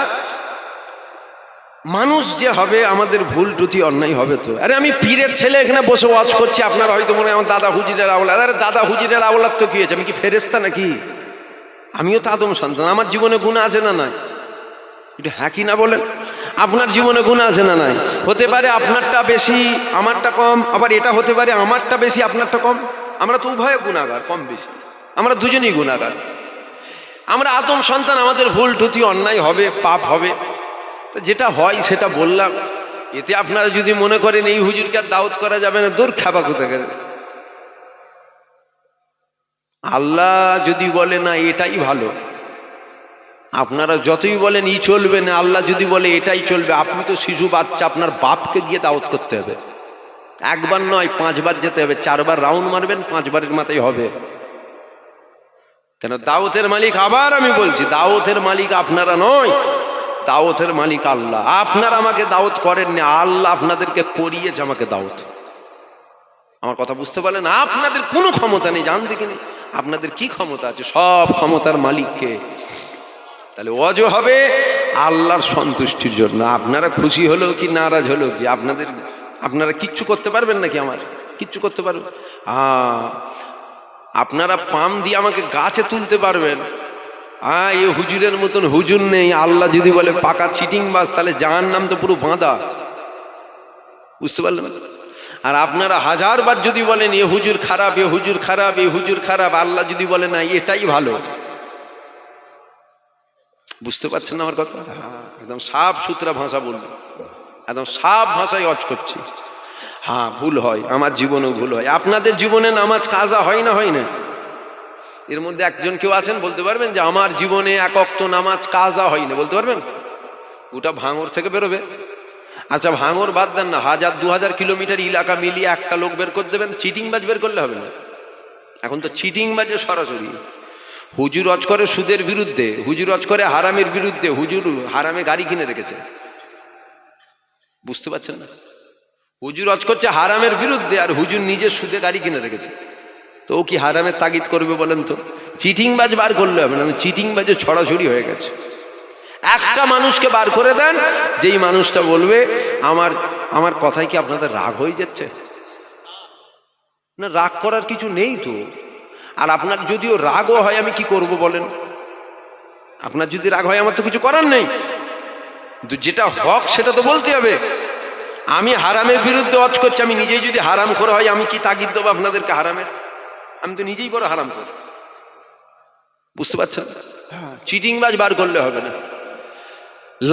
মানুষ যে হবে আমাদের ভুল ত্রুটি অন্যায় হবে তো। আরে আমি পীরের ছেলে এখানে বসে ওয়াজ করছি, আপনারা হয়তো মনে হয় আমার দাদা হুজুরের আওলাদ। আরে দাদা হুজুরের আওলাদ তো কি হয়েছে? আমি কি ফেরেশতা নাকি? আমিও তো আদম সন্তান। আমার জীবনে গুনাহ আছে না নাই? এটা হ্যাঁ কি না বলেন? আপনার জীবনে গুনাহ আছে না নাই? হতে পারে আপনারটা বেশি আমারটা কম, আবার এটা হতে পারে আমারটা বেশি আপনারটা কম। আমরা তো উভয়ে গুনাহগার, কম বেশি আমরা দুজনেই গুনাহগার। আমরা আদম সন্তান, আমাদের ভুল ত্রুটি অন্যায় হবে, পাপ হবে। তো যেটা হয় সেটা বললাম। এতে আপনারা যদি মনে করেন এই হুজুরকে আর দাওয়াত করা যাবে না, দূর খাবা কোথায়। আল্লাহ যদি বলে না এটাই ভালো, আপনারা যতই বলেন ই চলবে না, আল্লাহ যদি বলে এটাই চলবে, আপনি তো শিশু বাচ্চা, আপনার বাপকে গিয়ে দাওয়াত করতে হবে। একবার নয় 5 বার যেতে হবে, 4 বার রাউন্ড মারবেন, 5 বারের মাথায় হবে। কেন? দাওয়াতের মালিক, আবার আমি বলছি, দাওয়াতের মালিক আপনারা নয়, দাওয়াতের মালিক আল্লাহ। আপনারা আমাকে দাওয়াত করেননি, আল্লাহ আপনাদেরকে করিয়েছে আমাকে দাওয়াত। আমার কথা বুঝতে পারলেন? আপনাদের কোনো ক্ষমতা নেই, জান দেখিনি আপনাদের কি ক্ষমতা আছে? সব ক্ষমতার মালিককে। তাহলে ওয়াজ হবে আল্লাহর সন্তুষ্টির জন্য। আপনারা খুশি হলেও কি নারাজ হলেও কি আপনারা কিচ্ছু করতে পারবেন নাকি? আমার কিচ্ছু করতে পারবেন? আপনারা পাম দিয়ে আমাকে গাছে তুলতে পারবেন। এ হুজুরের মতন হুজুর নেই। আল্লাহ যদি বলে পাকা চিটিংবাজ, তাহলে জাহান্নাম তো পুরো বাঁধা। বুঝতে পারলেন? আর আপনারা 1000 বার যদি বলেন এ হুজুর খারাপ, এ হুজুর খারাপ, এ হুজুর খারাপ, আল্লাহ যদি বলে না এটাই ভালো। বুঝতে পারছেন না আমার কথা? একদম সাফ সুতরা ভাষা বলবো, একদম সাফ ভাষায় ওয়াজ করছি। ভুল হয়, আমার জীবনেও ভুল হয়। আপনাদের জীবনে নামাজ কাজা হয় না? হয় না? এর মধ্যে একজন কেউ আছেন বলতে পারবেন যে আমার জীবনে 1 ওয়াক্ত নামাজ কাজা হয় না? বলতে পারবেন? ওটা ভাঙর থেকে বেরোবে। আচ্ছা ভাঙর বাদ দেন না, 1000-2000 কিলোমিটার এলাকা মিলিয়ে একটা লোক বের করে দেবেন, চিটিংবাজ বের করলে হবে না? এখন তো চিটিংবাজে সরাসরি। হুজুর ওয়াজ করে সুদের বিরুদ্ধে, হুজুর ওয়াজ করে হারামের বিরুদ্ধে, হুজুর হারামে গাড়ি কিনে রেখেছে। বুঝতে পারছেন না? হুজুর ওয়াজ করছে হারামের বিরুদ্ধে, আর হুজুর নিজে সুদে গাড়ি কিনে রেখেছে। তো ও কি হারামের তাগিদ করবে বলেন তো? চিটিংবাজ বার করলে হবে না, চিটিংবাজে ছড়াছড়ি হয়ে গেছে। একটা মানুষকে বার করে দেন, যেই মানুষটা বলবে আমার কথায় কি আপনাদের রাগ হয়ে যাচ্ছে? না, রাগ করার কিছু নেই তো। আর আপনার যদিও রাগও হয়, আমি কি করব বলেন? আপনার যদি রাগ হয়, আমার তো কিছু করার নেই। কিন্তু যেটা হক সেটা তো বলতে হবে। আমি হারামের বিরুদ্ধে ওয়াজ করছি, আমি নিজেই যদি হারাম করা হয়, আমি কি তাগিদ দেবো আপনাদেরকে হারামের? আমি তো নিজেই বড় হারাম করি। বুঝতে পারছেন? চিটিংবাজ বার করলে হবে না।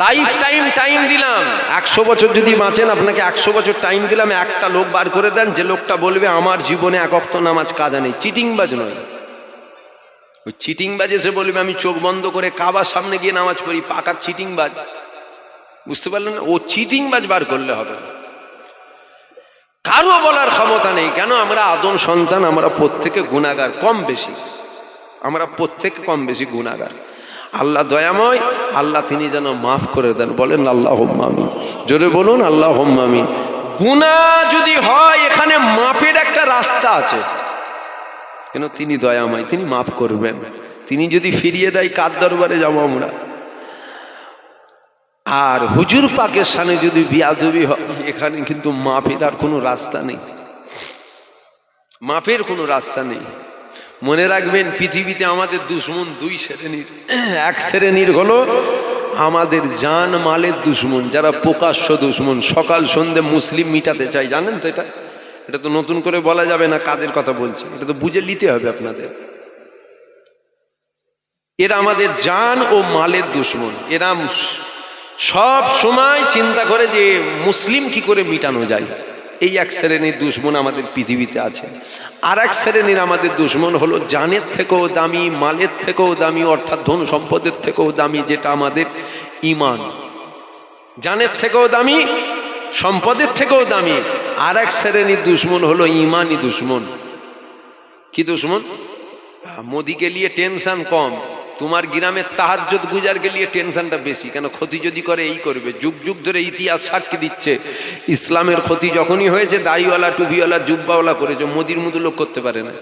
লাইফ টাইম দিলাম, 100 বছর যদি বাঁচেন, আপনাকে 100 বছর টাইম দিলাম, একটা লোক বার করে দেন যে লোকটা বলবে আমার জীবনে 1 ওয়াক্ত নামাজ কাজা নেই। চিটিংবাজ নয়, ওই চিটিংবাজ এসে বলবে আমি চোখ বন্ধ করে কাবার সামনে গিয়ে নামাজ পড়ি, পাকা চিটিংবাজ। বুঝতে পারলেন? ও চিটিংবাজ বার করলে হবে না। কারো বলার ক্ষমতা নেই। কেন? আমরা আদম সন্তান, আমরা প্রত্যেকে গুনাহগার, কম বেশি, আমরা প্রত্যেকে কম বেশি গুনাহগার। আল্লাহ দয়াময়, আল্লাহ তিনি যেন মাফ করে দেন। বলেন আল্লাহুম্মা আমিন। জোরে বলুন আল্লাহুম্মা আমিন। গুনাহ যদি হয়, এখানে মাফের একটা রাস্তা আছে। কেন? তিনি দয়াময়, তিনি মাফ করবেন। তিনি যদি ফিরিয়ে দেয়, কার দরবারে যাবো আমরা? আর হুজুর পাকের সামনে যদি বিয়াদবি হয়, এখানে কিন্তু মাফের আর কোনো রাস্তা নেই, মাফের কোনো রাস্তা নেই। মনে রাখবেন, পৃথিবীতে আমাদের দুশ্মন 2 শ্রেণীর। এক শ্রেণীর হলো আমাদের জান মালের দুশ্মন, যারা প্রকাশ্য দুশ্মন, সকাল সন্ধ্যে মুসলিম মিটাতে চাই। জানেন তো? এটা তো নতুন করে বলা যাবে না কাদের কথা বলছি, এটা তো বুঝে নিতে হবে আপনাদের। এরা আমাদের জান ও মালের দুশ্মন। এরা সব সময় চিন্তা করে যে মুসলিম কি করে মিটানো যায়। এই এক শ্রেণীর দুশ্মন আমাদের পৃথিবীতে আছে। আর এক শ্রেণীর আমাদের দুশ্মন হলো জানের থেকেও দামি, মালের থেকেও দামি, অর্থাৎ ধন সম্পদের থেকেও দামি, যেটা আমাদের ঈমান। জানের থেকেও দামি, সম্পদের থেকেও দামি। আর এক শ্রেণীর দুশ্মন হলো ঈমানি দুশ্মন। কি দুশ্মন? মোদিকে নিয়ে টেনশন কম, তোমার গ্রামের তাহাজ্জুদ গুজারকে নিয়ে টেনশনটা বেশি। কেন? ক্ষতি যদি করে এই করবে। যুগ যুগ ধরে ইতিহাস সাক্ষী দিচ্ছে, ইসলামের ক্ষতি যখনই হয়েছে দাড়িওয়ালা, টুপিওয়ালা, জুব্বাওয়ালা করেছে, মোদির মতো লোক করতে পারে না।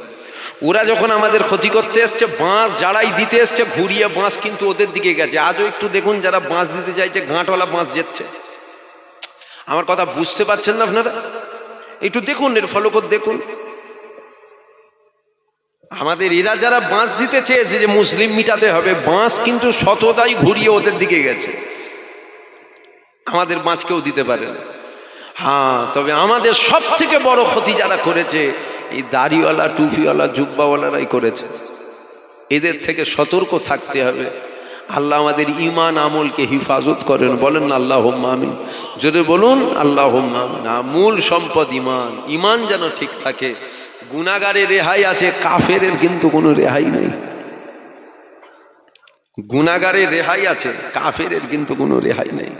ওরা যখন আমাদের ক্ষতি করতে এসছে, বাঁশ জাড়াই দিতে এসছে, ঘুরিয়ে বাঁশ কিন্তু ওদের দিকে গেছে। আজও একটু দেখুন, যারা বাঁশ দিতে চাইছে, গাঁটওয়ালা বাঁশ যেচ্ছে। আমার কথা বুঝতে পারছেন না আপনারা? একটু দেখুন, এর ফলো করে দেখুন। আমাদের এরা যারা বাঁশ দিতে চেয়েছে যে মুসলিম মিটাতে হবে, বাঁশ কিন্তু শতদাই ঘুরিয়ে ওদের দিকে গেছে। আমাদের বাঁশ কেউ দিতে পারে না। তবে আমাদের সব থেকে বড় ক্ষতি যারা করেছে, এই দাড়িওয়ালা, টুপিওয়ালা, জুব্বাওয়ালারাই করেছে। এদের থেকে সতর্ক থাকতে হবে। আল্লাহ আমাদের ঈমান আমলকে হিফাজত করেন। বলেন আল্লাহুম্মা আমিন। জোরে বলুন আল্লাহুম্মা আমিন। মূল সম্পদ ঈমান, ঈমান যেন ঠিক থাকে। গুনাহগারের রেহাই আছে, কাফেরের কিন্তু কোনো রেহাই নেই। গুনাহগারের রেহাই আছে, কাফেরের কিন্তু কোনো রেহাই নেই।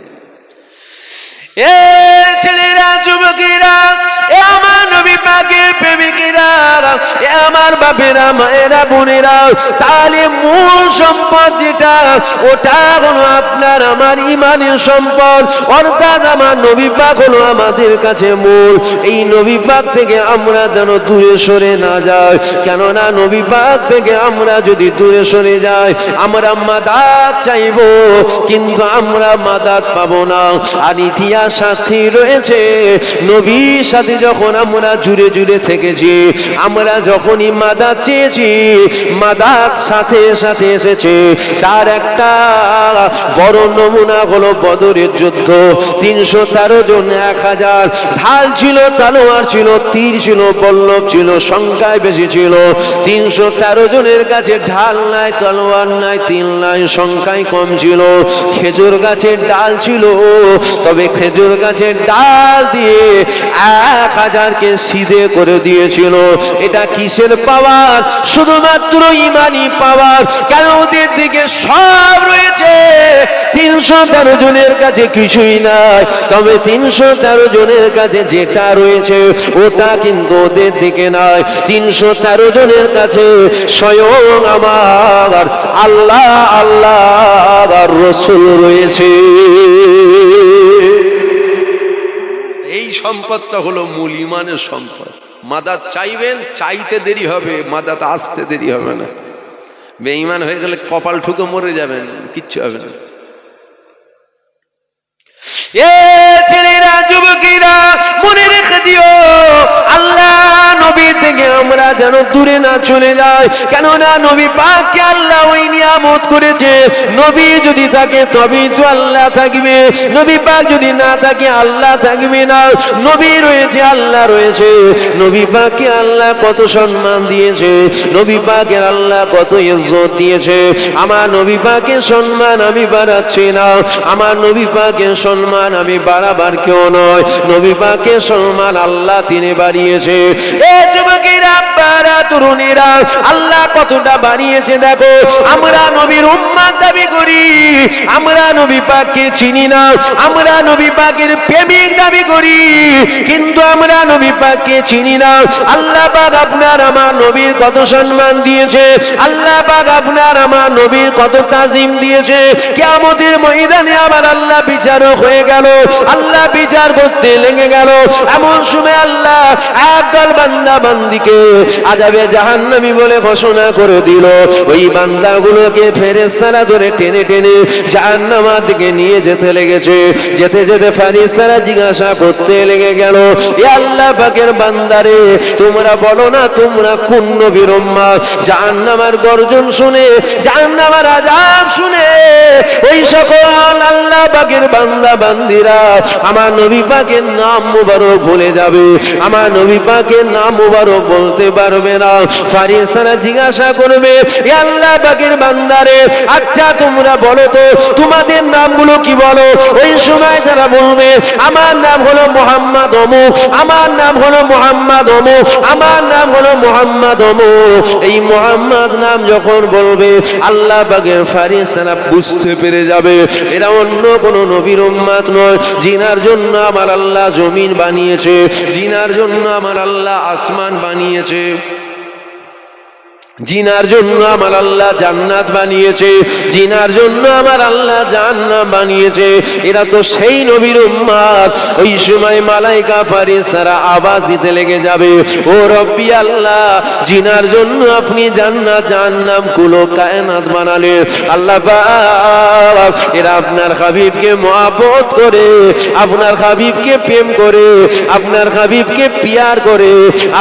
এ ছেলেরা, যুবকেরা, এ আমার নবী পাকের প্রেমিকেরা, এ আমার বাপেরা, মায়েরা, বোনেরা, তাহলে মূল সম্পদ যেটা, ওটা হলো আপনার আমার ইমানের সম্পদ, অর্থাৎ আমার নবী পাক হলো আমাদের কাছে মূল। এই নবী পাক থেকে আমরা যেন দূরে সরে না যাই, কেননা নবী পাক থেকে আমরা যদি দূরে সরে যাই, আমরা মাদাত চাইবো কিন্তু আমরা মাদাত পাবো না। আর ইতিহাস সাথী রয়েছে, নবীর সাথে যখন আমরা জুড়ে জুড়ে থেকেছি, আমরা যখনই মাদাত চেয়েছি, মাদাত সাথে সাথে এসেছে। তার একটা বড় নমুনা হলো বদরের যুদ্ধ। 313 জন, 1000 ঢাল ছিল, তলোয়ার ছিল, তীর ছিল, বল্লভ ছিল, সংখ্যায় বেশি ছিল। 313 জনের কাছে ঢাল নাই, তলোয়ার নাই, তীর নাই, সংখ্যায় কম ছিল। খেজুর গাছের ডাল ছিল, তবে খেজুর গাছের ডাল দিয়ে 1000কে সিধে করে দিয়েছিল। এটা কিসের পাওয়ার? শুধুমাত্র ইমানি পাওয়ার। কেন ওদের দিকে সব রয়েছে, 313 জনের কাছে কিছুই নাই, তবে 313 জনের কাছে যেটা রয়েছে ওটা কিন্তু ওদের দিকে নাই। 313 জনের কাছে স্বয়ং আমার আল্লাহ আল্লাহ আর রাসূল রয়েছে। এই সম্পদটা হলো মূল ইমানের সম্পদ। মাদাত চাইবেন, চাইতে দেরি হবে, মাদাত আসতে দেরি হবে না। বেঈমান হয়ে গেলে কপাল ঠুকে মরে যাবেন, কিচ্ছু হবে না। এ ছেলেরা, যুবকেরা, মনে রেখে দিও, আল্লাহ নবী থেকে আমরা যেন দূরে না চলে যাই, কেননা নবী পাককে আল্লাহ ওই নিয়ামত করেছে। নবী যদি থাকে তবেই তো আল্লাহ থাকবে, নবী পাক যদি না থাকে আল্লাহ থাকবে না। নবী রয়েছে, আল্লাহ রয়েছে। নবী পাককে আল্লাহ কত সম্মান দিয়েছে, নবী পাকের আল্লাহ কত ইজ্জত দিয়েছে। আমার নবী পাকের সম্মান আমি বাড়াচ্ছি না, আমার নবী পাকের সম্মান আমি বাড়াবার কেউ নয়, নবী পাকের সম্মান আল্লাহ তিনি বাড়িয়েছে। এ যুবকেরা, আব্বারা, তরুণীরা, আল্লাহ কতটা বাড়িয়েছে দেখো। আমরা নবীর উম্মত দাবি করি, আমরা নবী পাককে চিনি না, আমরা নবী পাকের প্রেমিক দাবি করি, কিন্তু আমরা নবী পাককে চিনি না। আল্লাহ পাক আপনার আমার নবীর কত সম্মান দিয়েছে, আল্লাহ পাক আপনার আমার নবীর কত তাজিম দিয়েছে। কিয়ামতের ময়দানে আবার আল্লাহ বিচারক হয়ে গেল, আল্লাহ বিচার করতে লেগে গেল। এমন সময় আল্লাহ একদল বান্দা বান্দিকে আযাবে জাহান্নামী বলে ঘোষণা করে দিল। ওই বান্দাগুলোকে ফেরেশতারা ধরে টেনে টেনে জাহান্নামের দিকে নিয়ে যেতে লেগেছে। যেতে যেতে ফেরেশতারা জিজ্ঞাসা করতে লেগে গেল, এ আল্লাহ পাকের বান্দারে, তোমরা বলো না তোমরা কোন নবীর উম্মত? জাহান্নামের গর্জন শুনে, জাহান্নামের আযাব শুনে ওই সকল আল্লাহ পাকের বান্দা বান্দিরা আমার নবী পাকের নাম মুবারক ভুলে যাবে, আমার নবী পাকের নাম মুবারক বলতে পারবে না। ফেরেশতারা জিজ্ঞাসা করবে, এ আল্লাহ পাকের বান্দারে, আচ্ছা তোমরা বলো তো তোমাদের নামগুলো কি বলো? ওই সময় তারা বলবে, আমার নাম হলো মুহাম্মদ অমুক, আমার নাম হলো মুহাম্মদ অমুক, আমার নাম হলো মুহাম্মদ অমুক। এই মুহাম্মদ নাম যখন বলবে, আল্লাহ পাকের ফেরেশতারা বুঝতে পেরে যাবে এরা অন্য কোন নবীর উম্মত নয়, জিনার জন্য আমার আল্লাহ জমিন বানিয়েছে, জিনার জন্য আমার আল্লাহ আসমান বানিয়েছে, জিনার জন্য আমার আল্লাহ জান্নাত বানিয়েছে, জিনার জন্য আমার আল্লাহ জান্নাত বানিয়েছে। এরা তো সেই নবীর উম্মত। ওই সময় মালাইকা ফেরেশতারা আওয়াজ দিতে লেগে যাবে, ও রব্বি আল্লাহ, জিনার জন্য আপনি জান্নাত জাহান্নাম কুলো কায়নাত বানালেন। আল্লাহ পাক, এরা আপনার হাবিবকে মহব্বত করে, আপনার হাবিবকে প্রেম করে, আপনার হাবিবকে পিয়ার করে,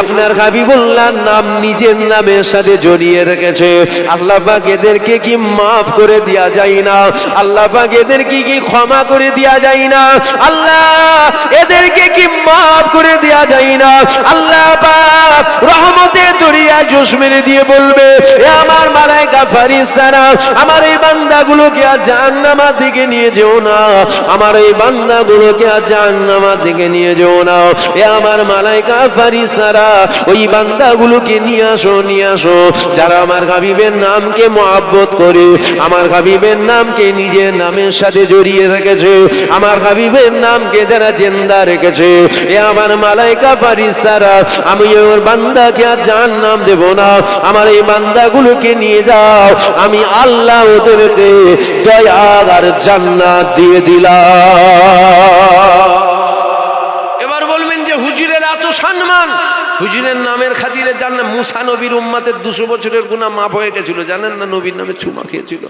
আপনার হাবিবুল্লাহর নাম নিজের নামের সাথে জড়িয়ে রেখেছে। আল্লাহ পাক এদেরকে কি মাফ করে দেয়া যায় না? আল্লাহ পাক এদেরকে কি ক্ষমা করে দেয়া যায় না? আল্লাহ এদেরকে কি মাফ করে দেয়া যায় না? আল্লাহ পাক রহমতের দরিয়ায় জোশ মেরে দিয়ে বলবে, এ আমার মালায়েকা ফারিস্তারা, আমার এই বান্দাগুলোকে আর জাহান্নামের দিকে নিয়ে যেও না, আমার এই বান্দাগুলোকে আর জাহান্নামের দিকে নিয়ে যেও না। এ আমার মালায়েকা ফারিস্তারা, ওই বান্দাগুলোকে নিয়ে আসো, নিয়ে আসো, যারা আমার হাবিবের নামকে মহব্বত করে, আমার হাবিবের নামকে নিজের নামের সাথে জড়িয়ে রেখেছে, আমার হাবিবের নামকে যারা জিন্দা রেখেছে। এ আমার মালায়েকা ফারিস্তারা, আমি ওর বান্দাকে আর জাহান্নাম দেব না, আমার এই বান্দাগুলোকে নিয়ে যাও, আমি আল্লাহ ওদেরকে দয়া আর জান্নাত দিয়ে দিলাম। এবার বলবেন যে হুজুরের এত সম্মান, হুজুরের নামের খাতিরে জান্নাত। মুসা নবীর উম্মতের 200 বছরের গুনাহ মাফ হয়ে গেছিল, জানেন না? নবীর নামে চুমা খেয়েছিল।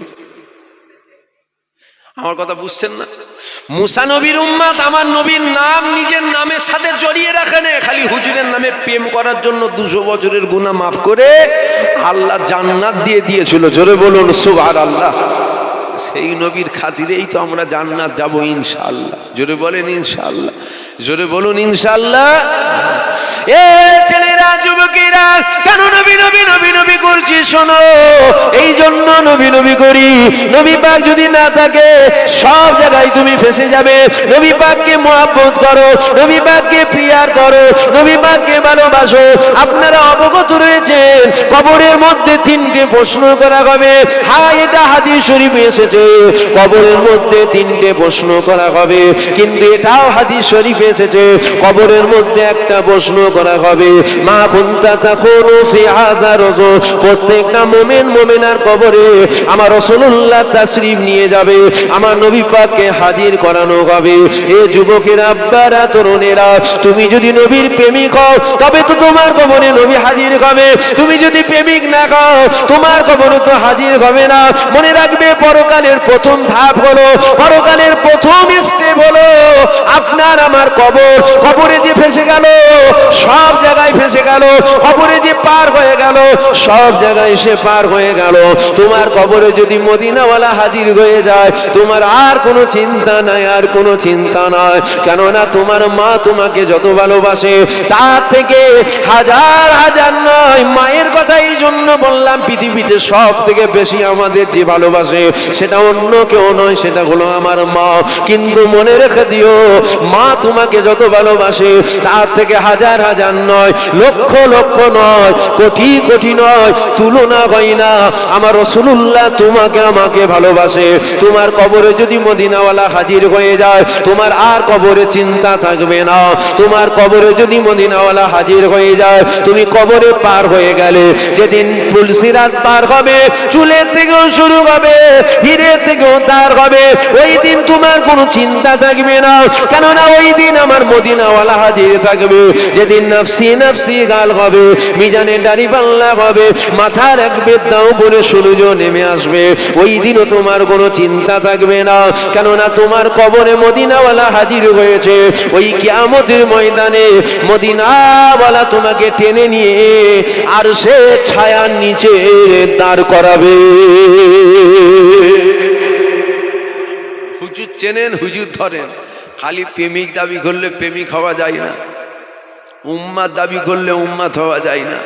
আমার কথা বুঝছেন না? মুসা নবীর উম্মত আমার নবীর নাম নিজের নামের সাথে জড়িয়ে রাখে না, খালি হুজুরের নামে প্রেম করার জন্য 200 বছরের গুনাহ মাফ করে আল্লাহ জান্নাত দিয়ে দিয়েছিল। জোরে বলুন সুবহানাল্লাহ। সেই নবীর খাতিরেই তো আমরা জান্নাত যাব ইনশাআল্লাহ। জোরে বলেন ইনশাআল্লাহ, জোরে বলুন ইনশাআল্লাহ। এ ছেলেরা, যুবকেরা, কেন নবী নবী নবী নবী করছি? শোনো, এই জন্য নবী নবী করি। নবী পাক যদি না থাকে সব জায়গায় তুমি ফেসে যাবে। নবী পাককে মহব্বত করো, নবী পাককে প্রিয়ার করো, নবী পাককে ভালোবাসো। আপনারা অবগত রয়েছেন কবরের মধ্যে 3টে প্রশ্ন করা হবে। হ্যাঁ, এটা হাদিস শরীফে এসেছে, কবরের মধ্যে 3টে প্রশ্ন করা হবে। কিন্তু এটাও হাদিস শরীফে এসেছে, কবরের মধ্যে একটা প্রশ্ন করা হবে, মা কুনতা তাকুনু ফি হাযা রাজুল। প্রত্যেকটা মুমিন মুমিনার কবরে আমার রাসূলুল্লাহ তাশরীফ নিয়ে যাবে, আমার নবী পাককে হাজির করানো হবে। এ যুবকেরা, আব্বারা, তরুণেরা, তুমি যদি নবীর প্রেমিক হও তবে তো তোমার কবরে নবী হাজির হবে। তুমি যদি প্রেমিক না হও তোমার কবরে তো হাজির হবে না। মনে রাখবে, পরকালের প্রথম ধাপ হলো, পরকালের প্রথম স্টেপ হলো আপনার আমার কবর। কবরে যে ফেসে গেল সব জায়গায় ফেসে গেল, কবরে যে পার হয়ে গেল সব জায়গায় সে পার হয়ে গেল। তোমার কবরে যদি মদিনাওয়ালা হাজির হয়ে যায়, তোমার আর কোনো চিন্তা নাই, আর কোনো চিন্তা নাই। কেননা তোমার মা তোমাকে যত ভালোবাসে তার থেকে হাজার হাজার নয়, মায়ের কথা এই জন্য বললাম, পৃথিবীতে সব থেকে বেশি আমাদের যে ভালোবাসে সেটা অন্য কেউ নয়, সেটা হলো আমার মা। কিন্তু মনে রেখে দিও, মা তোমাকে যত ভালোবাসে তার থেকে হাজার হাজার নয়, লক্ষ লক্ষ নয়, কোটি কোটি নয়, তুলনা হয় না। আমার রাসূলুল্লাহ তোমাকে আমাকে ভালোবাসে। তোমার কবরে যদি মদিনাওয়ালা হাজির হয়ে যায়, তোমার আর কবরে চিন্তা থাকবে না। তোমার কবরে যদি মদিনাওয়ালা হাজির হয়ে যায়, তুমি কবরে পার হয়ে গেলে। যেদিন পুলসিরাত পার হবে, চুলের থেকেও শুরু হবে, হিরের থেকেও তার হবে, ওই দিন তোমার কোনো চিন্তা থাকবে না। কেননা ওই দিন আমার মদিনাওয়ালা হাজির থাকবে। যেদিন নফসি নফসি গাল হবে, মিজানে দাড়ি পাল্লা হবে, মাথার এক বেদাও বলে সূর্য নেমে আসবে, ওই দিনও তোমার কোনো চিন্তা থাকবে না। কেননা তোমার কবরে মদিনাওয়ালা হাজির হয়েছে। ওই কিয়ামতের ময়দানে মদিনাওয়ালা তোমাকে টেনে নিয়ে আর সে ছায়ার নিচে দাঁড় করাবে। হুজুর চেনেন, হুজুর ধরেন। খালি প্রেমিক দাবি করলে প্রেমিক হওয়া যায় না, উম্মাত দাবি করলে উম্মাত হওয়া যায় না।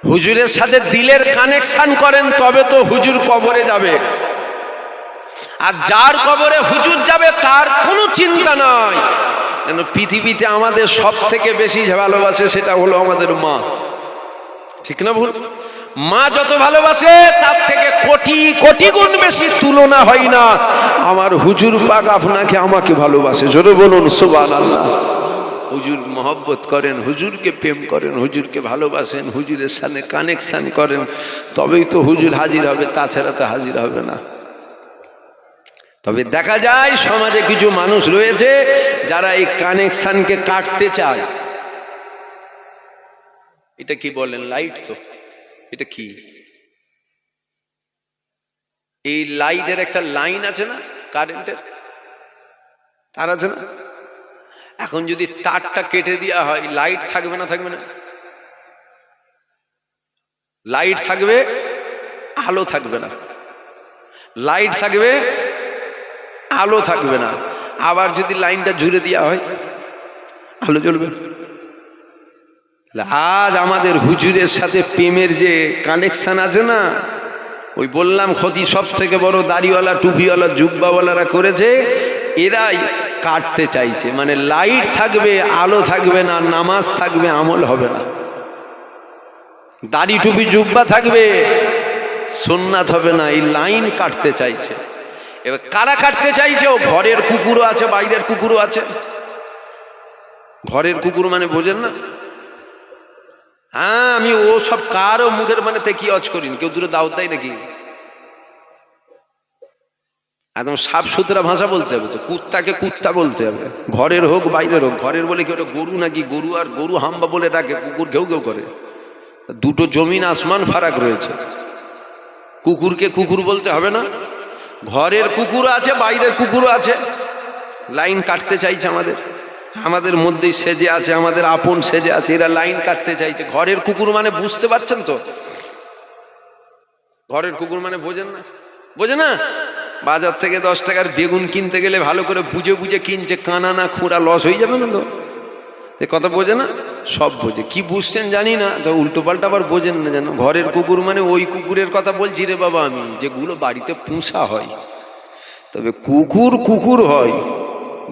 হুজুরের সাথে দিলের কানেকশন করেন তবে তো হুজুর কবরে যাবে। আর যার কবরে হুজুর যাবে তার কোনো চিন্তা নাই। কেন পৃথিবীতে আমাদের সব থেকে বেশি ভালোবাসে সেটা হলো আমাদের মা, ঠিক না ভুল? মা যত ভালোবাসে তার থেকে কোটি কোটি গুণ বেশি, তুলনা হয় না। আমার হুজুর পাক আপনাকে আমাকে ভালোবাসে। জোরে বলুন সুবহানাল্লাহ। হুজুর মহব্বত করেন, হুজুরকে প্রেম করেন, হুজুরকে ভালোবাসেন, হুজুরের সাথে কানেকশন করেন, তবেই তো হুজুর হাজির হবে, তাছাড়া তো হাজির হবে না। তবে দেখা যায় সমাজে কিছু মানুষ রয়েছে যারা এই কানেকশনকে কাটতে চায়। এটা কি বলেন? লাইট তো এটা কি? এই লাইটের একটা লাইন আছে না, কারেন্টের তার আছে না? এখন যদি তারটা কেটে দেওয়া হয়, লাইট থাকবে না? থাকবে না? লাইট থাকবে, আলো থাকবে না। লাইট থাকবে, আলো থাকবে না। আবার যদি লাইনটা জুড়ে দেওয়া হয়, আলো জ্বলবে, আজ আমাদের হুজুরের সাথে প্রেমের যে কানেকশন আছে না, ওই বললাম ক্ষতি সব থেকে বড় দাড়িওয়ালা টুপিওয়ালা জুব্বাওয়ালারা করেছে, এরাই কাটতে চাইছে। মানে লাইট থাকবে, আলো থাকবে না, নামাজ থাকবে, আমল হবে না। দাড়ি টুপি জুব্বা থাকবে, সুন্নাত হবে না, এই লাইন কাটতে চাইছে। এবার কারা কাটতে চাইছে? ও ঘরের কুকুরও আছে, বাইরের কুকুরও আছে। ঘরের কুকুর মানে বোঝেন না? হ্যাঁ, আমি ও সব কারও মুখের মানে কি অজ করিনি, কেউ দূরে দাওয়াত দেয় নাকি? একদম সাফ সুতরা ভাষা বলতে হবে তো, কুত্তাকে কুত্তা বলতে হবে, ঘরের হোক বাইরের হোক। ঘরের বলে কি ওটা গরু নাকি? গরু আর গরু হাম্বা বলে ডাকে, কুকুর ঘেউ ঘেউ করে। দুটো জমিন আসমান ফারাক রয়েছে। কুকুরকে কুকুর বলতে হবে না? ঘরের কুকুর আছে, বাইরের কুকুরও আছে। লাইন কাটতে চাইছে আমাদের মধ্যেই সেজে আছে, আমাদের আপন সেজে আছে, এরা লাইন কাটতে চাইছে। ঘরের কুকুর মানে বুঝতে পারছেন তো? ঘরের কুকুর মানে বোঝেন না? বোঝে না? বাজার থেকে 10 টাকার বেগুন কিনতে গেলে ভালো করে বুঝে বুঝে কিনছে, কানা না খুঁড়া লস হয়ে যাবে না তো? এ কথা বোঝে না? সব বোঝে। কি বুঝছেন জানি না, তো উল্টো পাল্টা আবার বোঝেন না যেন। ঘরের কুকুর মানে ওই কুকুরের কথা বলছি রে বাবা আমি, যেগুলো বাড়িতে পোষা হয়। তবে কুকুর কুকুর হয়,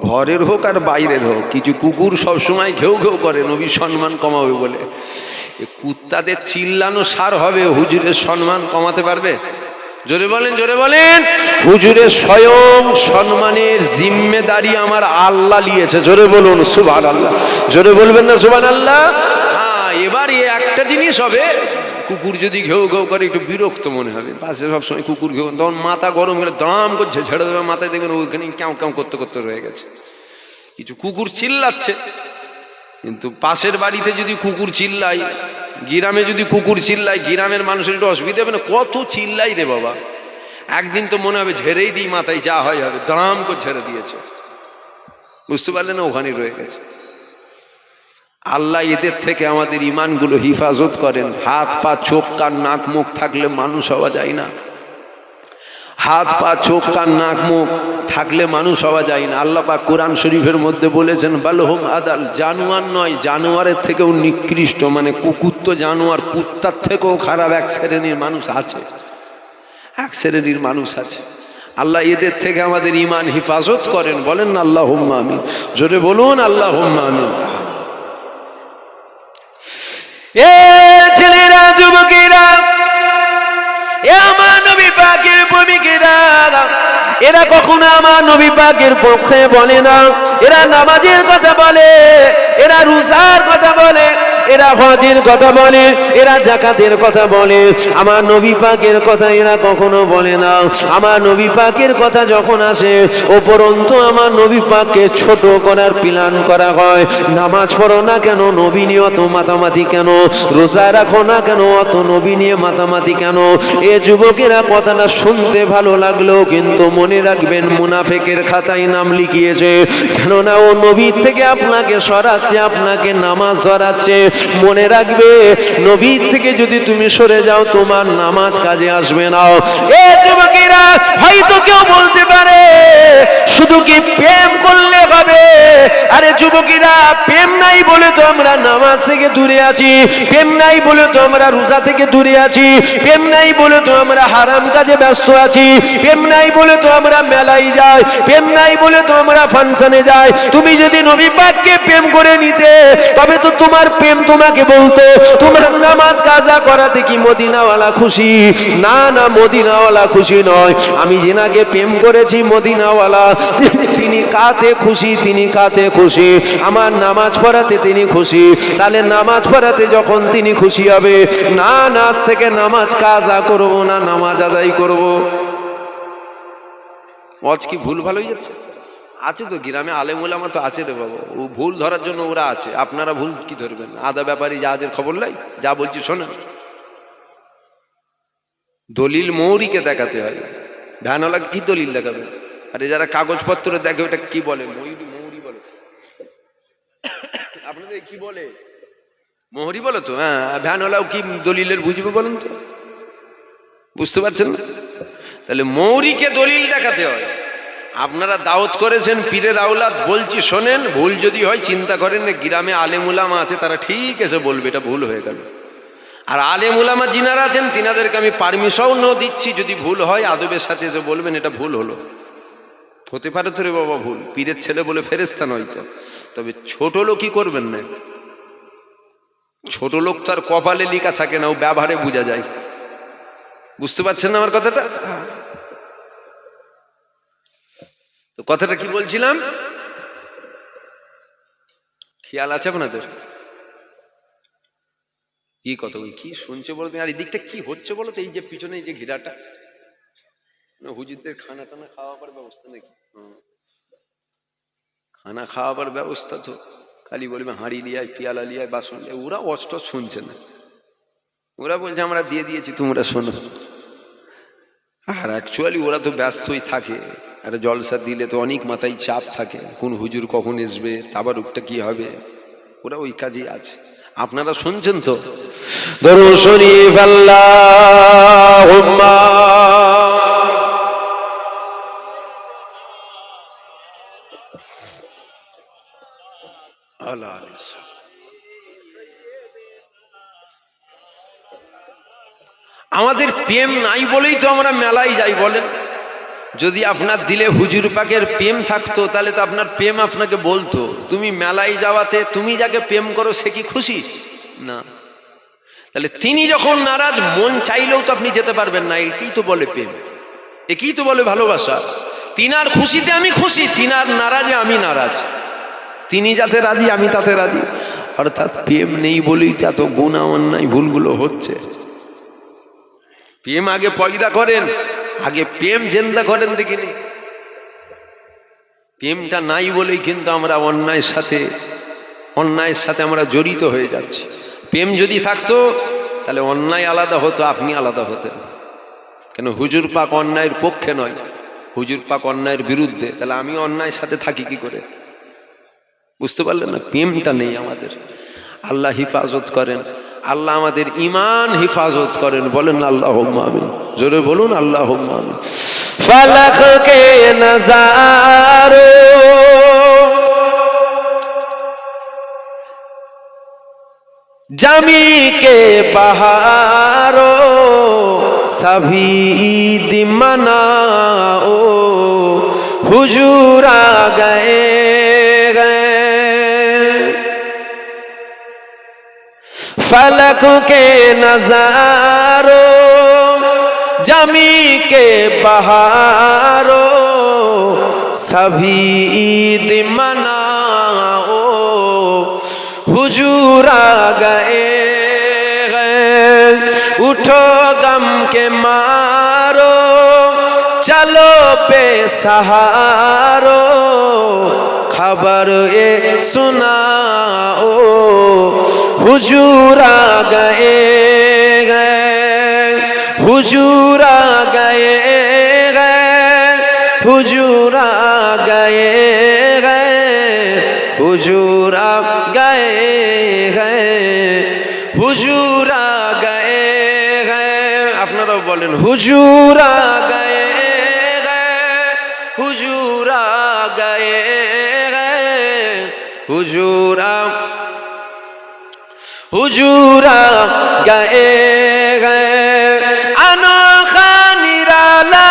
ঘরের হোক আর বাইরের হোক। কিছু কুকুর সবসময় ঘেউ ঘেউ করে নবীর সম্মান কমাবে বলে। কুত্তাদের চিল্লানো সার হবে, হুজুরের সম্মান কমাতে পারবে? জোরে বলেন, জোরে বলেন। হুজুরের স্বয়ং সম্মানের জিম্মেদারি আমার আল্লাহ নিয়েছে। জোরে বলুন সুবহানাল্লাহ। জোরে বলবেন না সুবহানাল্লাহ? হ্যাঁ, এবার একটা জিনিস হবে, কুকুর যদি ঘেউ ঘেউ করে একটু বিরক্ত মনে হবে। পাশে সবসময় কুকুর ঘেউ, তখন মাথা গরম হলে দাম করছে ছেড়ে দেবে, মাথায় দেখবেন ওইখানে কেউ কেউ করতে করতে রয়ে গেছে। কিছু কুকুর চিল্লাচ্ছে, কিন্তু পাশের বাড়িতে যদি কুকুর চিল্লাই, গ্রামে যদি কুকুর চিল্লাই, গ্রামের মানুষের একটু অসুবিধা হবে না? কত চিল্লাই রে বাবা। একদিন তো মনে হবে ঝেড়েই দিই, মাথায় যা হয় হবে, দাম করে ঝেড়ে দিয়েছে। বুঝতে পারলেন না? ওখানে রয়ে গেছে। আল্লাহ এদের থেকে আমাদের ইমানগুলো হিফাজত করেন। হাত পা চোখ কান নাক মুখ থাকলে মানুষ হওয়া যায় না। হাত পা চোখ কান নাক মুখ থাকলে মানুষ হওয়া যায় না। আল্লাহ পাক কোরআন শরীফের মধ্যে বলেছেন, বালহুম আদাল, জানোয়ার নয়, জানোয়ারের থেকেও নিকৃষ্ট। মানে কুকুর তো জানোয়ার, কুত্তার থেকেও খারাপ এক শ্রেণীর মানুষ আছে, এক শ্রেণীর মানুষ আছে। আল্লাহ এদের থেকে আমাদের ইমান হিফাজত করেন। বলেন না আল্লাহুম্মা আমিন। জোরে বলুন আল্লাহুম্মা আমিন। এ ছেলেরা, যুবকেরা, এ আমার নবী পাকের প্রেমিকেরা, এরা কখনো আমার নবী পাকের পক্ষে বলে না। এরা নামাজের কথা বলে, এরা রোজার কথা বলে, এরা হজের কথা বলে, এরা যাকাতের কথা বলে। আমার নবী পাকের কথা এরা কখনো বলে না। আমার নবী পাকের কথা যখন আসে, উপরন্তু আমার নবী পাককে ছোট করার প্ল্যান করা হয়। নামাজ পড়ো না কেন, নবী নিয়ে অত মাতামাতি কেন? রোজা রাখো না কেন, অত নবী নিয়ে মাতামাতি কেন? এ যুবকেরা কথাটা শুনতে ভালো লাগলো, কিন্তু মনে রাখবেন মুনাফেকের খাতায় নাম লিখিয়েছে। কেননা ও নবীর থেকে আপনাকে সরাচ্ছে, আপনাকে নামাজ সরাচ্ছে। মনে রাখবে, নবীর থেকে যদি তুমি সরে যাও, তোমার নামাজ কাজে আসবে না। এ যুবকেরা, হয়তো কেউ বলতে পারে শুধু কি প্রেম করলে হবে? আরে যুবকেরা, প্রেম নাই বলে তো আমরা নামাজ থেকে দূরে আছি, প্রেম নাই বলে তো আমরা রোজা থেকে দূরে আছি, প্রেম নাই বলে তো আমরা হারাম কাজে ব্যস্ত আছি, প্রেম নাই বলে তো আমরা মেলায় যাই, প্রেম নাই বলে তো আমরা ফাংশনে যাই। তুমি যদি নবী পাককে প্রেম করে নিতে, তবে তো তোমার প্রেম তোমাকে বলতো, তোমার নামাজ কাজা করাতে কি মদিনাওয়ালা খুশি? না না, মদিনাওয়ালা খুশি নয়। আমি যেনাকে প্রেম করেছি মদিনাওয়ালা, তিনি কাতে খুশি, তিনি কাতে খুশি। আমার নামাজ পড়াতে তিনি খুশি। তাহলে নামাজ পড়াতে যখন তিনি খুশি হবে, না না, আজ থেকে নামাজ কাজা করবো না, নামাজ আদায় করবো। আজ কি ভুল ভালো হয়ে যাচ্ছে? আছে তো গ্রামে আলেম ওলামা তো আছে রে বাবা, ও ভুল ধরার জন্য ওরা আছে। আপনারা ভুল কি ধরবেন? আদা ব্যাপারী জাহাজের খবর নাই, যা বলছি শোনেন। দলিল মৌরিকে দেখাতে হয়, ভ্যানওয়ালা কি দলিল দেখাবে? আরে যারা কাগজপত্র দেখে ওটা কি বলে? মৌরি বলে। আপনাদের কি বলে? মোহরি বলো তো? হ্যাঁ, ভ্যানওয়ালাও কি দলিলের বুঝবে বলেন তো? বুঝতে পারছেন না? তাহলে মৌরিকে দলিল দেখাতে হয়। আপনারা দাওয়াত করেছেন পীরের আওলাদ, বলছি শোনেন, ভুল যদি হয় চিন্তা করেন না, গ্রামে আলেম উলামা আছে, তারা ঠিক এসে বলবে এটা ভুল হয়ে গেল। আর আলেম উলামা যিনারা আছেন তিনাদেরকে আমি পারমিশনও দিচ্ছি, যদি ভুল হয় আদবের সাথে এসে বলবেন এটা ভুল হলো। হতে পারে তো রে বাবা ভুল, পীরের ছেলে বলে ফেরেশতা নয় তো। তবে ছোট লোক কি করবেন না, ছোট লোক তো আর কপালে লেখা থাকে না, ও ব্যবহারে বোঝা যায়। বুঝতে পারছেন না আমার কথাটা? তো কথাটা কি বলছিলাম, খেয়াল আছে আপনাদের? কি কথা, ওই কি শুনছে বলতে, আর এই দিকটা কি হচ্ছে বলো তো, এই যে পিছনে এই যে ঘিরাটা, হুজুরদের খানা টানা খাওয়াবার ব্যবস্থা নাকি? খানা খাওয়াবার ব্যবস্থা তো, খালি বলবে হাঁড়ি লিয়ায়, পিয়ালা লিয়ায়, বাসন লিয়ায়, ওরা অষ্ট শুনছে না, ওরা বলছে আমরা দিয়ে দিয়েছি তোমরা শোনো। আর অ্যাকচুয়ালি ওরা তো ব্যস্তই থাকে, একটা জলসা দিলে তো অনেক মাথায় চাপ থাকে, কোন হুজুর কখন আসবে, তাবারুকটা কি হবে, ওরা ওই কাজেই আছে। আপনারা শুনছেন তো? দরুদ শরীফ আল্লাহুম্মা আলা আলি সাল্লাল্লাহু। আমাদের প্রেম নাই বলেই তো আমরা মেলায় যাই, বলেন? যদি আপনার দিলে হুজুর পাকের প্রেম থাকতো তাহলে তো আপনার প্রেম আপনাকে বলতো, তুমি মেলায় যাওয়াতে তুমি যাকে প্রেম করো সে কি খুশি না? তাহলে তিনি যখন নারাজ, মন চাইলেও তো আপনি যেতে পারবেন না, এটাই তো বলে প্রেম, একেই তো বলে ভালোবাসা। তিনার খুশিতে আমি খুশি, তিনার নারাজে আমি নারাজ, তিনি যাতে রাজি আমি তাতে রাজি। অর্থাৎ প্রেম নেই বলেই তো এত গুনাহ অন্যায় ভুলগুলো হচ্ছে। প্রেম আগে পয়দা করেন, আগে প্রেম জেন্দা করেন দেখিনি। প্রেমটা নাই বলেই কিন্তু আমরা অন্যায়ের সাথে আমরা জড়িত হয়ে যাচ্ছি। প্রেম যদি থাকতো তাহলে অন্যায় আলাদা হতো, আপনি আলাদা হতেন। কেন? হুজুর পাক অন্যায়ের পক্ষে নয়, হুজুর পাক অন্যায়ের বিরুদ্ধে, তাহলে আমি অন্যায়ের সাথে থাকি কি করে? বুঝতে পারলেন না? প্রেমটা নেই আমাদের। আল্লাহ হিফাজত করেন, আল্লাহ আমাদের ঈমান হিফাজত করেন, বলেন আল্লাহুম্মা আমিন, জোরে বলুন আল্লাহুম্মা আমিন। फलक के नजारों जमी के बहारों सभी ईद मनाओ, हुजूर आ गए फलक के नजारों जमी के बहारों सभी ईद मनाओ, हुजूर आ गए उठो गम के मारो, चलो बेसहारो, खबर ये सुनाओ, हुजूर आ गए हुजूर आ गए हुजूर आ गए हुजूर आ गए हुजूर आ गए। আপনারাও বলেন हुजूर आ गए हुजूर आ गए हुजूर आ हुजूर आ गए अनोखा निराला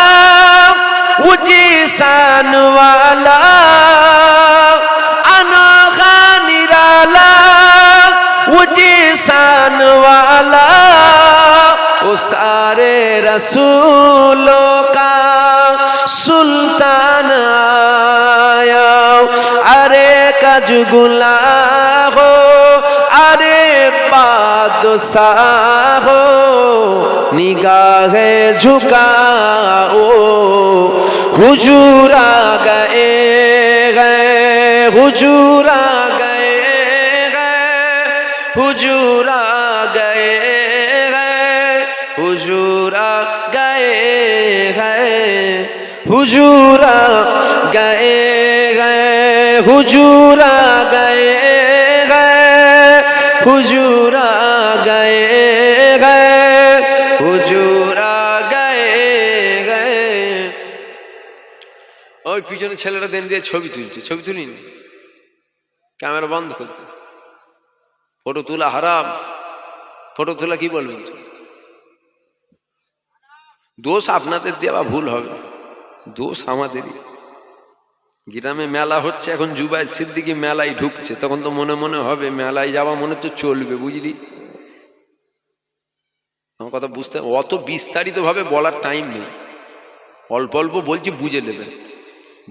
ऊंची शान वाला, अनोखा निराला ऊंची शान वाला, वो सारे रसूलों का सुल्तान आया, अरे कजगुला हो अरे बादशाह हो, निगाहे झुकाओ, हुजूर आ गए हुजूर आ गए हुजूर आ गए हुजूर आ गए हुजूर आ गए हुजूर आ गए हुजूर आ गए हुजूर आ गए। ওই পিছনে ছেলেটা দেন দিয়ে ছবি তুলছে, ছবি তুলিনি, ক্যামেরা বন্ধ করতে। ফটো তোলা হারাম, ফটো তোলা কি বলবেন তো? দোষ আপনাদের দেওয়া ভুল হবে, দোষ আমাদেরই। গ্রামে মেলা হচ্ছে, এখন জুবায়ের সিদ্দিকী মেলায় ঢুকছে, তখন তো মনে মনে হবে মেলায় যাওয়া মনে তো চলবে, বুঝলি? আমার কথা বুঝতে, অত বিস্তারিত ভাবে বলার টাইম নেই, অল্প অল্প বলছি, বুঝে নেবেন।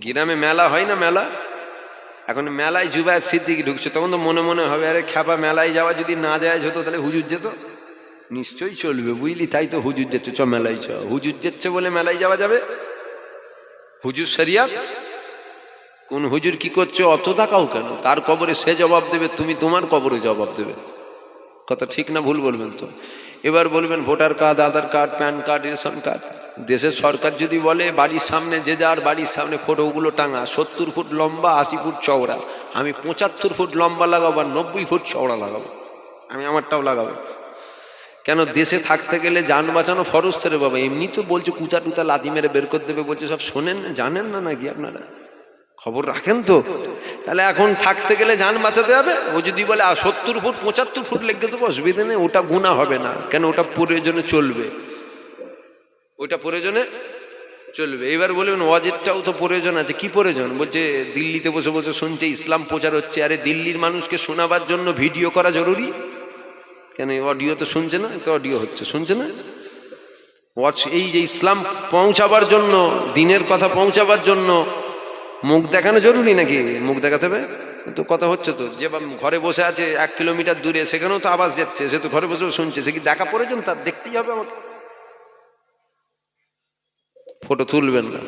গ্রামে মেলা হয় না, মেলা, এখন মেলায় জুবায়ের সিদ্দিকী ঢুকছে, তখন তো মনে মনে হবে আরে খ্যাপা, মেলায় যাওয়া যদি না যায় হতো তাহলে হুজুর যেত, নিশ্চয়ই চলবে, বুঝলি? তাই তো হুজুর যেচ্ছে, চ মেলায় চ। হুজুর যেচ্ছে বলে মেলায় যাওয়া যাবে? হুজুর শরিয়াত? কোন হুজুর কি করছে অত তাকাও কেন? তার কবরে সে জবাব দেবে, তুমি তোমার কবরে জবাব দেবে। কথা ঠিক না ভুল বলবেন তো? এবার বলবেন voter card, Aadhaar card, PAN card, ration card. দেশের সরকার যদি বলে বাড়ির সামনে, যে যার বাড়ির সামনে ফটোগুলো টাঙা, 70 ফুট লম্বা, 80 ফুট চওড়া, আমি 75 ফুট লম্বা লাগাবো আর 90 ফুট চওড়া লাগাবো, আমি আমারটাও লাগাবো। কেন? দেশে থাকতে গেলে যান বাঁচানো ফরজ রে বাবা। এমনি তো বলছে কুতা টুতা লাথি মেরে বের করে দেবে বলছে, সব শোনেন জানেন না নাকি আপনারা? খবর রাখেন তো? তাহলে এখন থাকতে গেলে যান বাঁচাতে হবে। ও যদি বলে 70 ফুট 75 ফুট লেগে দেবো, অসুবিধা নেই, ওটা গুনাহ হবে না। কেন? ওটা প্রয়োজনে চলবে, ওটা প্রয়োজনে চলবে। এবার বলবেন ওয়াজিবটাও তো প্রয়োজন আছে। কি প্রয়োজন? বলছে দিল্লিতে বসে বসে শুনছে ইসলাম প্রচার হচ্ছে। আরে দিল্লির মানুষকে শোনাবার জন্য ভিডিও করা জরুরি কেন? অডিও তো শুনছে না, তো অডিও হচ্ছে, শুনছে না। এই যে ইসলাম পৌঁছাবার জন্য, দিনের কথা পৌঁছাবার জন্য মুখ দেখানো জরুরি নাকি? মুখ দেখাতে হবে তো, কথা হচ্ছে তো। যে ঘরে বসে আছে 1 কিলোমিটার দূরে, সেখানেও তো আওয়াজ যাচ্ছে, সে তো ঘরে বসে শুনছে, সে কি দেখা প্রয়োজন? তার দেখতেই হবে আমাকে। ফটো তুলবেন না।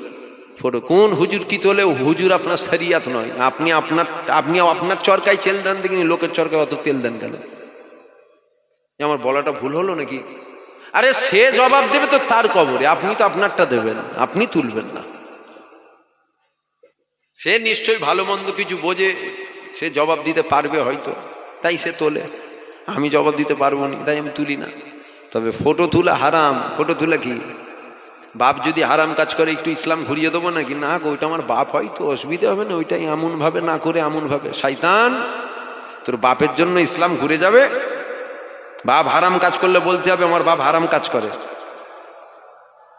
ফটো কোন হুজুর কি তোলে? হুজুর আপনার শরিয়াত নয়। আপনি আপনার চরকায় তেল দেন দেখিনি, লোকের চরকায় অত তেল দেন কেন? আমার বলাটা ভুল হলো নাকি? আরে সে জবাব দেবে তো তার কবরে, আপনি তো আপনারটা দেবেন, আপনি তুলবেন না। সে নিশ্চয়ই ভালো মন্দ কিছু বোঝে, সে জবাব দিতে পারবে হয়তো, তাই সে তোলে। আমি জবাব দিতে পারবো না, তাই আমি তুলি না। তবে ফটো তোলা হারাম। ফটো তোলা কি? বাপ যদি হারাম কাজ করে একটু ইসলাম ঘুরিয়ে দেবো নাকি? না, ওইটা আমার বাপ, হয়তো অসুবিধা হবে না, ওইটাই এমন ভাবে না করে এমন ভাবে। শয়তান, তোর বাপের জন্য ইসলাম ঘুরে যাবে? বাপ হারাম কাজ করলে বলতে হবে আমার বাপ হারাম কাজ করে।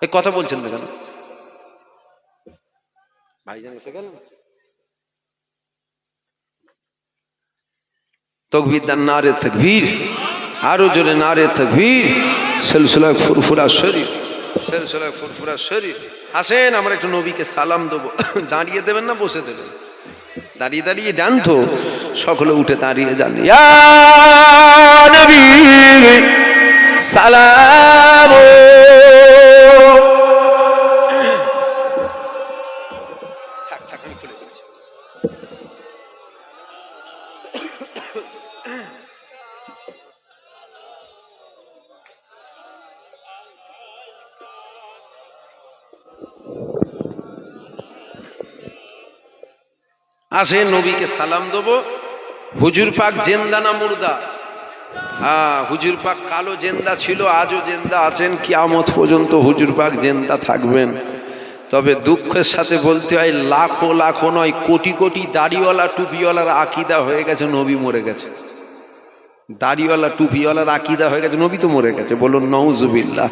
এই কথা বলছেন না কেন ভাইজান? এসে গেল তাকবীর দেন, নারে তাকবীর, আরো জোরে নারে তাকবীর। সিলসিলায় ফুরফুরা শরীফ, সিলসিলায় ফুরফুরা শরীফ। আসেন আমরা একটু নবীকে সালাম দেবো। দাঁড়িয়ে দেবেন না বসে দেবেন? দাঁড়িয়ে দাঁড়িয়ে দেন তো, সকলে উঠে দাঁড়িয়ে যান। ইয়া নবী সালাম। থাক থাক, আমি খুলে দিচ্ছি। আসে নবীকে সালাম দেবো। হুজুর পাক জেন্দা না মুর্দা? হ্যাঁ, হুজুর পাক কালো জেন্দা ছিল, আজও জেন্দা আছেন, কিয়ামত পর্যন্ত হুজুর পাক জেন্দা থাকবেন। তবে দুঃখের সাথে বলতে হয়, লাখো লাখো নয়, কোটি কোটি দাড়িওয়ালা টুপিওয়ালার আকীদা হয়ে গেছে নবী মরে গেছে। দাড়িওয়ালা টুপিওয়ালার আকীদা হয়ে গেছে নবী তো মরে গেছে। বলুন নাউজুবিল্লাহ,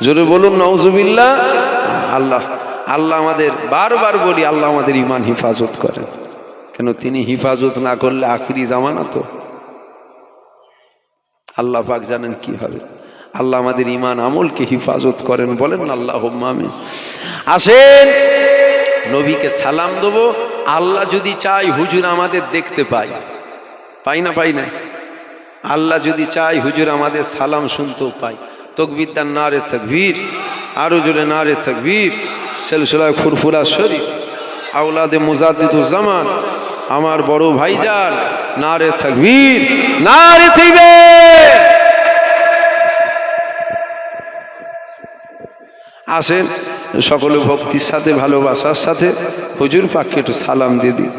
জোরে বলুন নাউজুবিল্লাহ। আল্লাহ আল্লাহ আমাদের, বারবার বলি, আল্লাহ আমাদের ইমান হিফাজত করেন। কেন? তিনি হিফাজত না করলে আখিরি জামানা তো আল্লাহ পাক জানেন কি হবে। আল্লাহ আমাদের ইমান আমলকে হিফাজত করেন, বলেন আল্লাহুম্মা আমিন। আসেন নবীকে সালাম দেবো। আল্লাহ যদি চাই হুজুর আমাদের দেখতে পাই, পাই না? পাই না? আল্লাহ যদি চাই হুজুর আমাদের সালাম শুনতেও পাই। তাকবীর দেন, নারে তাকবীর, আরো জোরে নারে তাকবীর। সিলসিলায় ফুরফুরা শরীফ, আওলাদে মুজাদ্দিদুজ্জামান, আমার বড় ভাইজান, নারে তাকবীর, নারে তাকবীর। আসেন সকলে ভক্তির সাথে, ভালোবাসার সাথে হুজুর পাককে একটু সালাম দিয়ে দিন।